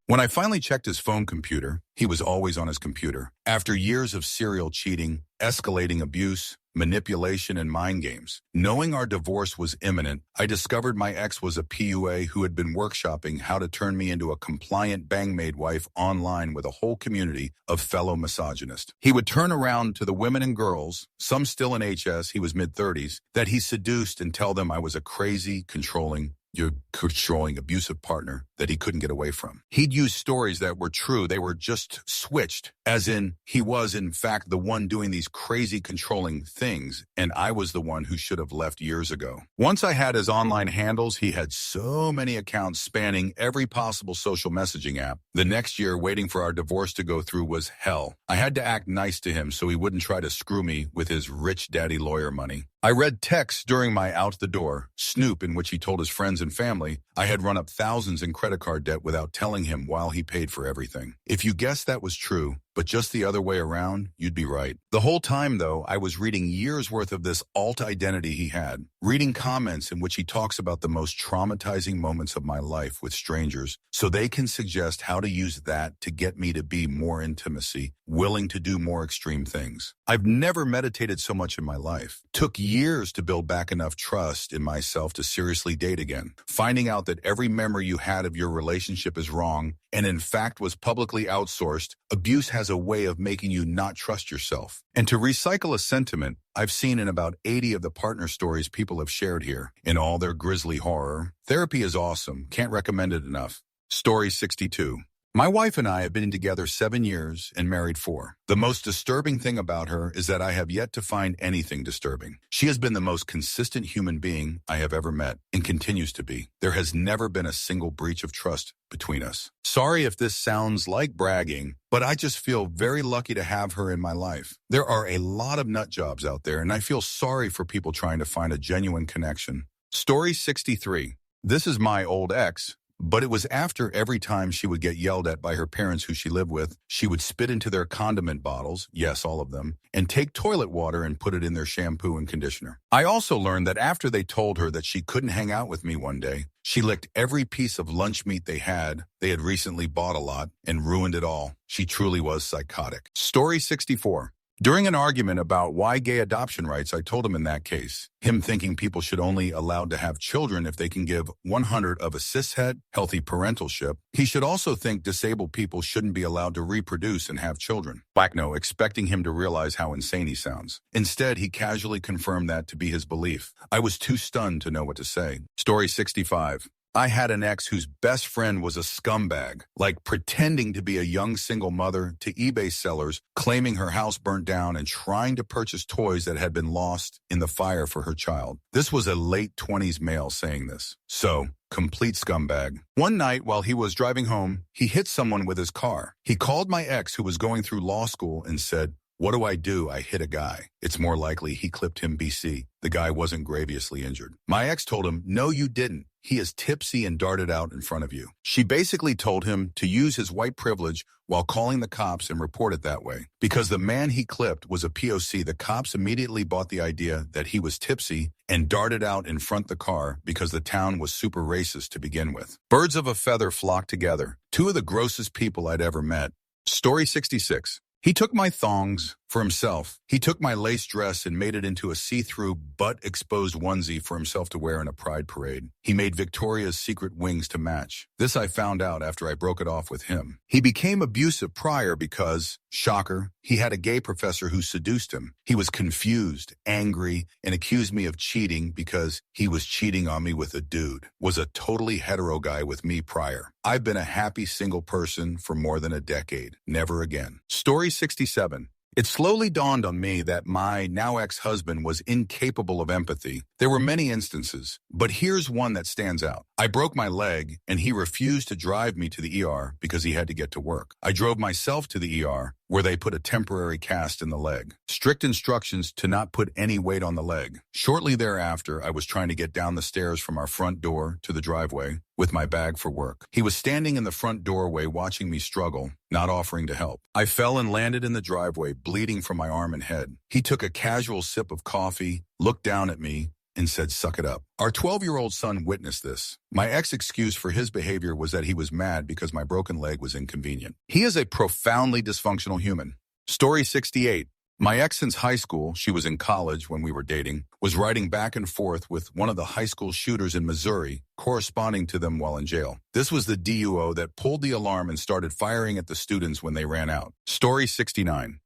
When I finally checked his phone computer, he was always on his computer. After years of serial cheating, escalating abuse, manipulation, and mind games. Knowing our divorce was imminent, I discovered my ex was a PUA who had been workshopping how to turn me into a compliant bang-maid wife online with a whole community of fellow misogynists. He would turn around to the women and girls, some still in HS, he was mid-30s, that he seduced and tell them I was a crazy, controlling, abusive partner that he couldn't get away from. He'd use stories that were true. They were just switched, as in he was, in fact, the one doing these crazy controlling things, and I was the one who should have left years ago. Once I had his online handles, he had so many accounts spanning every possible social messaging app. The next year, waiting for our divorce to go through was hell. I had to act nice to him so he wouldn't try to screw me with his rich daddy lawyer money. I read texts during my out the door snoop in which he told his friends and family I had run up thousands in credit card debt without telling him while he paid for everything. If you guessed that was true, but just the other way around, you'd be right. The whole time, though, I was reading years' worth of this alt identity he had, reading comments in which he talks about the most traumatizing moments of my life with strangers, so they can suggest how to use that to get me to be more intimacy, willing to do more extreme things. I've never meditated so much in my life. Took years to build back enough trust in myself to seriously date again. Finding out that every memory you had of your relationship is wrong and in fact was publicly outsourced, abuse has a way of making you not trust yourself. And to recycle a sentiment I've seen in about 80 of the partner stories people have shared here, in all their grisly horror, therapy is awesome. Can't recommend it enough. Story 62. My wife and I have been together 7 years and married 4. The most disturbing thing about her is that I have yet to find anything disturbing. She has been the most consistent human being I have ever met and continues to be. There has never been a single breach of trust between us. Sorry if this sounds like bragging, but I just feel very lucky to have her in my life. There are a lot of nut jobs out there, and I feel sorry for people trying to find a genuine connection. Story 63. This is my old ex. But it was after every time she would get yelled at by her parents who she lived with, she would spit into their condiment bottles, yes, all of them, and take toilet water and put it in their shampoo and conditioner. I also learned that after they told her that she couldn't hang out with me one day, she licked every piece of lunch meat they had recently bought a lot, and ruined it all. She truly was psychotic. Story 64. During an argument about why gay adoption rights, I told him in that case, him thinking people should only allowed to have children if they can give 100 of a cishet, healthy parentalship, he should also think disabled people shouldn't be allowed to reproduce and have children. Blackno, expecting him to realize how insane he sounds. Instead, he casually confirmed that to be his belief. I was too stunned to know what to say. Story 65. I had an ex whose best friend was a scumbag, like pretending to be a young single mother to eBay sellers, claiming her house burnt down and trying to purchase toys that had been lost in the fire for her child. This was a late 20s male saying this. So, complete scumbag. One night while he was driving home, he hit someone with his car. He called my ex who was going through law school and said, "What do? I hit a guy." It's more likely he clipped him BC. The guy wasn't grievously injured. My ex told him, "No, you didn't. He is tipsy and darted out in front of you." She basically told him to use his white privilege while calling the cops and report it that way. Because the man he clipped was a POC, the cops immediately bought the idea that he was tipsy and darted out in front of the car because the town was super racist to begin with. Birds of a feather flocked together. Two of the grossest people I'd ever met. Story 66. He took my thongs for himself. He took my lace dress and made it into a see-through, butt-exposed onesie for himself to wear in a pride parade. He made Victoria's Secret wings to match. This I found out after I broke it off with him. He became abusive prior because, shocker, he had a gay professor who seduced him. He was confused, angry, and accused me of cheating because he was cheating on me with a dude. Was a totally hetero guy with me prior. I've been a happy single person for more than a decade. Never again. Story 67. It slowly dawned on me that my now ex-husband was incapable of empathy. There were many instances, but here's one that stands out. I broke my leg, and he refused to drive me to the ER because he had to get to work. I drove myself to the ER, where they put a temporary cast in the leg. Strict instructions to not put any weight on the leg. Shortly thereafter, I was trying to get down the stairs from our front door to the driveway with my bag for work. He was standing in the front doorway watching me struggle, not offering to help. I fell and landed in the driveway, bleeding from my arm and head. He took a casual sip of coffee, looked down at me, and said, "Suck it up." Our 12-year-old son witnessed this. My ex excuse for his behavior was that he was mad because my broken leg was inconvenient. He is a profoundly dysfunctional human. Story 68. My ex since high school, she was in college when we were dating, was riding back and forth with one of the high school shooters in Missouri, corresponding to them while in jail. This was the DUO that pulled the alarm and started firing at the students when they ran out. Story 69.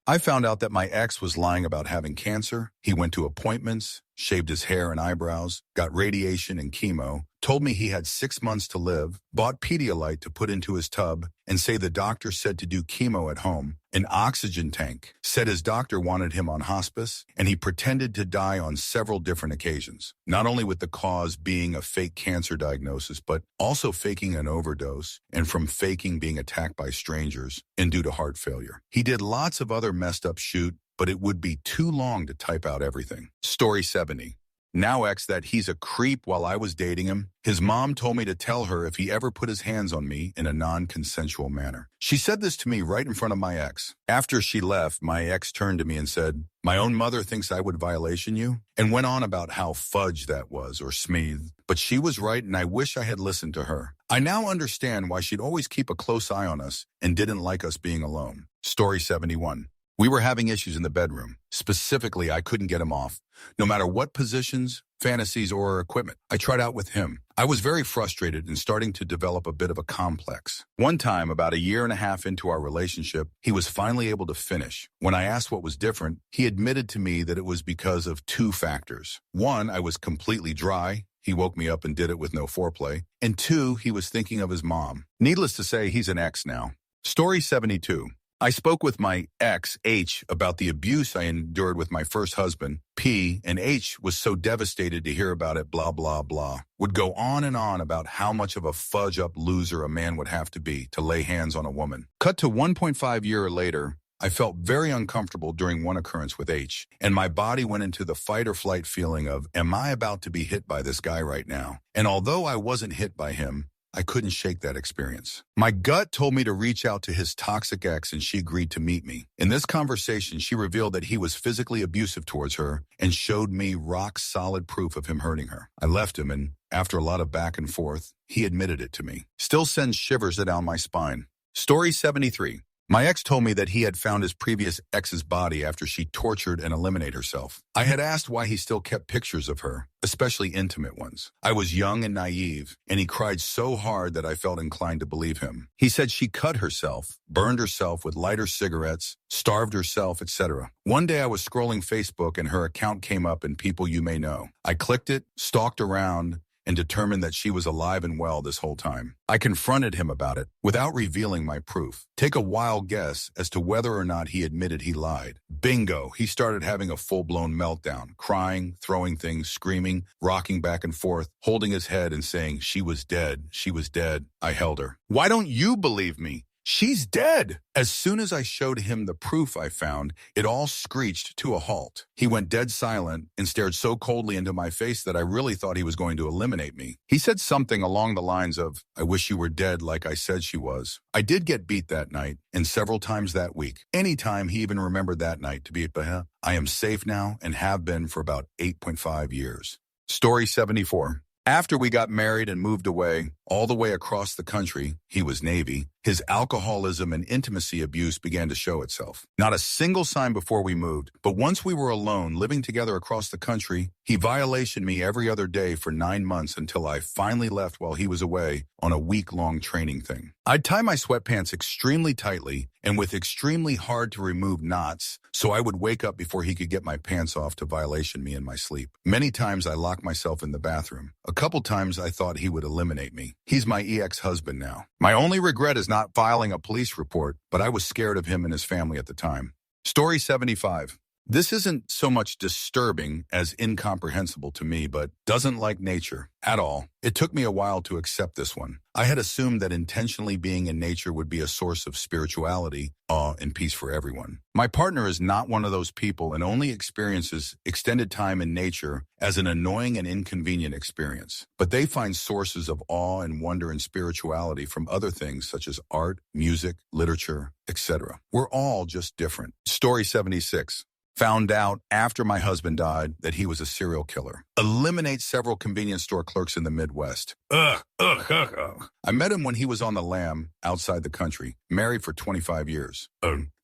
I found out that my ex was lying about having cancer. He went to appointments, shaved his hair and eyebrows, got radiation and chemo, told me he had 6 months to live, bought Pedialyte to put into his tub, and say the doctor said to do chemo at home, an oxygen tank, said his doctor wanted him on hospice, and he pretended to die on several different occasions, not only with the cause being a fake cancer diagnosis, but also faking an overdose and from faking being attacked by strangers and due to heart failure. He did lots of other messed up shit, but it would be too long to type out everything. Story 70. Now ex that he's a creep while I was dating him. His mom told me to tell her if he ever put his hands on me in a non-consensual manner. She said this to me right in front of my ex. After she left, my ex turned to me and said, "My own mother thinks I would violation you," and went on about how fudge that was or smeed. But she was right, and I wish I had listened to her. I now understand why she'd always keep a close eye on us and didn't like us being alone. Story 71. We were having issues in the bedroom. Specifically, I couldn't get him off. No matter what positions, fantasies, or equipment I tried out with him, I was very frustrated and starting to develop a bit of a complex. One time, about a year and a half into our relationship, he was finally able to finish. When I asked what was different, he admitted to me that it was because of two factors. One, I was completely dry. He woke me up and did it with no foreplay. And two, he was thinking of his mom. Needless to say, he's an ex now. Story 72. I spoke with my ex, H, about the abuse I endured with my first husband, P, and H was so devastated to hear about it, blah, blah, blah. Would go on and on about how much of a fudge-up loser a man would have to be to lay hands on a woman. Cut to 1.5 years later, I felt very uncomfortable during one occurrence with H, and my body went into the fight or flight feeling of, am I about to be hit by this guy right now? And although I wasn't hit by him, I couldn't shake that experience. My gut told me to reach out to his toxic ex, and she agreed to meet me. In this conversation, she revealed that he was physically abusive towards her and showed me rock-solid proof of him hurting her. I left him, and after a lot of back and forth, he admitted it to me. Still sends shivers down my spine. Story 73. My ex told me that he had found his previous ex's body after she tortured and eliminated herself. I had asked why he still kept pictures of her, especially intimate ones. I was young and naive, and he cried so hard that I felt inclined to believe him. He said she cut herself, burned herself with lighter cigarettes, starved herself, etc. One day I was scrolling Facebook and her account came up in People You May Know. I clicked it, stalked around, and determined that she was alive and well this whole time. I confronted him about it without revealing my proof. Take a wild guess as to whether or not he admitted he lied. Bingo, he started having a full-blown meltdown, crying, throwing things, screaming, rocking back and forth, holding his head and saying, "She was dead, she was dead." I held her. "Why don't you believe me? She's dead." As soon as I showed him the proof I found, it all screeched to a halt. He went dead silent and stared so coldly into my face that I really thought he was going to eliminate me. He said something along the lines of, "I wish you were dead like I said she was." I did get beat that night and several times that week. Anytime he even remembered that night to be at I am safe now and have been for about 8.5 years. Story 74. After we got married and moved away, all the way across the country, he was Navy, his alcoholism and intimacy abuse began to show itself. Not a single sign before we moved, but once we were alone, living together across the country, he violated me every other day for 9 months until I finally left while he was away on a week-long training thing. I'd tie my sweatpants extremely tightly and with extremely hard to remove knots, so I would wake up before he could get my pants off to violation me in my sleep. Many times I locked myself in the bathroom. A couple times I thought he would eliminate me. He's my ex-husband now. My only regret is not filing a police report, but I was scared of him and his family at the time. Story 75. This isn't so much disturbing as incomprehensible to me, but doesn't like nature at all. It took me a while to accept this one. I had assumed that intentionally being in nature would be a source of spirituality, awe, and peace for everyone. My partner is not one of those people and only experiences extended time in nature as an annoying and inconvenient experience. But they find sources of awe and wonder and spirituality from other things such as art, music, literature, etc. We're all just different. Story 76. Found out after my husband died that he was a serial killer. Eliminate several convenience store clerks in the Midwest. Ugh. I met him when he was on the lam outside the country, married for 25 years.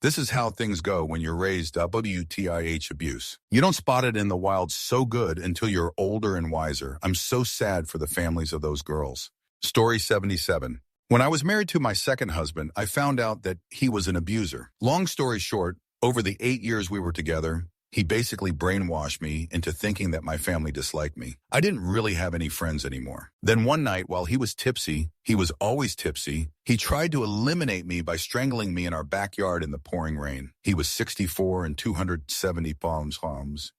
This is how things go when you're raised WTIH abuse. You don't spot it in the wild so good until you're older and wiser. I'm so sad for the families of those girls. Story 77. When I was married to my second husband, I found out that he was an abuser. Long story short, over the 8 years we were together, he basically brainwashed me into thinking that my family disliked me. I didn't really have any friends anymore. Then one night, while he was tipsy, he was always tipsy, he tried to eliminate me by strangling me in our backyard in the pouring rain. He was 64 and 270 pounds,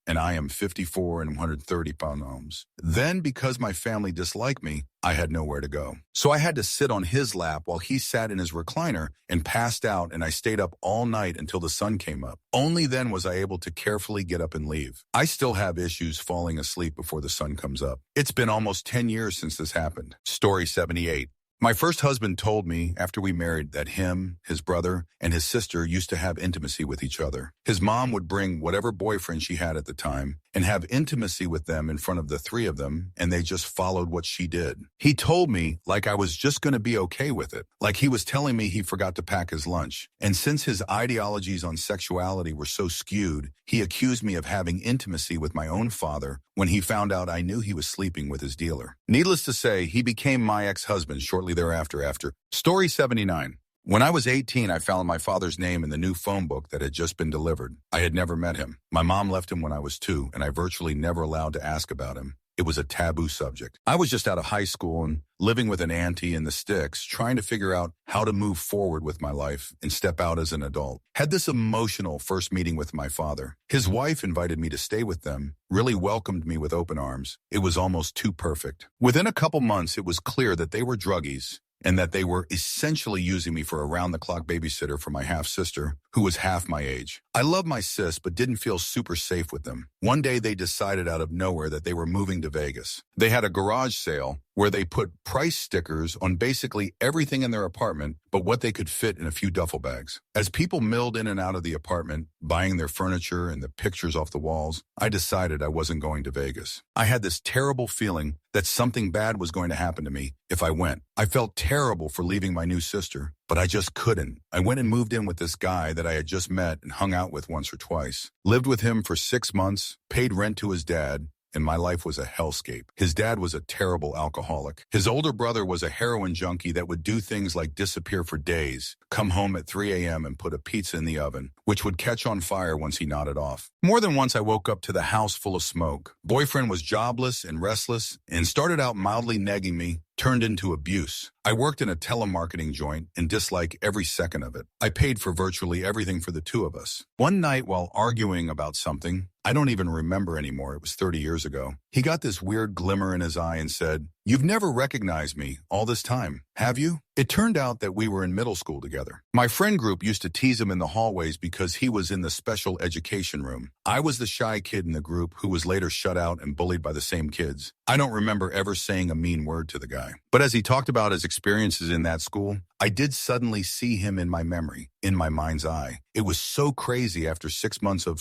and I am 54 and 130 pounds. Then, because my family disliked me, I had nowhere to go. So I had to sit on his lap while he sat in his recliner and passed out, and I stayed up all night until the sun came up. Only then was I able to carefully get up and leave. I still have issues falling asleep before the sun comes up. It's been almost 10 years since this happened. Story 78. My first husband told me after we married that him, his brother, and his sister used to have intimacy with each other. His mom would bring whatever boyfriend she had at the time and have intimacy with them in front of the three of them, and they just followed what she did. He told me like I was just going to be okay with it, like he was telling me he forgot to pack his lunch. And since his ideologies on sexuality were so skewed, he accused me of having intimacy with my own father when he found out I knew he was sleeping with his dealer. Needless to say, he became my ex-husband shortly thereafter. Story 79. When I was 18, I found my father's name in the new phone book that had just been delivered. I had never met him. My mom left him when I was 2, and I virtually never allowed to ask about him. It was a taboo subject. I was just out of high school and living with an auntie in the sticks, trying to figure out how to move forward with my life and step out as an adult. Had this emotional first meeting with my father. His wife invited me to stay with them, really welcomed me with open arms. It was almost too perfect. Within a couple months, it was clear that they were druggies and that they were essentially using me for a round-the-clock babysitter for my half-sister, who was half my age. I love my sis, but didn't feel super safe with them. One day, they decided out of nowhere that they were moving to Vegas. They had a garage sale where they put price stickers on basically everything in their apartment but what they could fit in a few duffel bags. As people milled in and out of the apartment, buying their furniture and the pictures off the walls, I decided I wasn't going to Vegas. I had this terrible feeling that something bad was going to happen to me if I went. I felt terrible for leaving my new sister, but I just couldn't. I went and moved in with this guy that I had just met and hung out with once or twice. Lived with him for 6 months, paid rent to his dad, and my life was a hellscape. His dad was a terrible alcoholic. His older brother was a heroin junkie that would do things like disappear for days, come home at 3 a.m. and put a pizza in the oven, which would catch on fire once he nodded off. More than once I woke up to the house full of smoke. Boyfriend was jobless and restless and started out mildly negging me, turned into abuse. I worked in a telemarketing joint and disliked every second of it. I paid for virtually everything for the two of us. One night while arguing about something, I don't even remember anymore, it was 30 years ago, he got this weird glimmer in his eye and said, "You've never recognized me all this time, have you?" It turned out that we were in middle school together. My friend group used to tease him in the hallways because he was in the special education room. I was the shy kid in the group who was later shut out and bullied by the same kids. I don't remember ever saying a mean word to the guy. But as he talked about his experiences in that school, I did suddenly see him in my memory, in my mind's eye. It was so crazy after 6 months of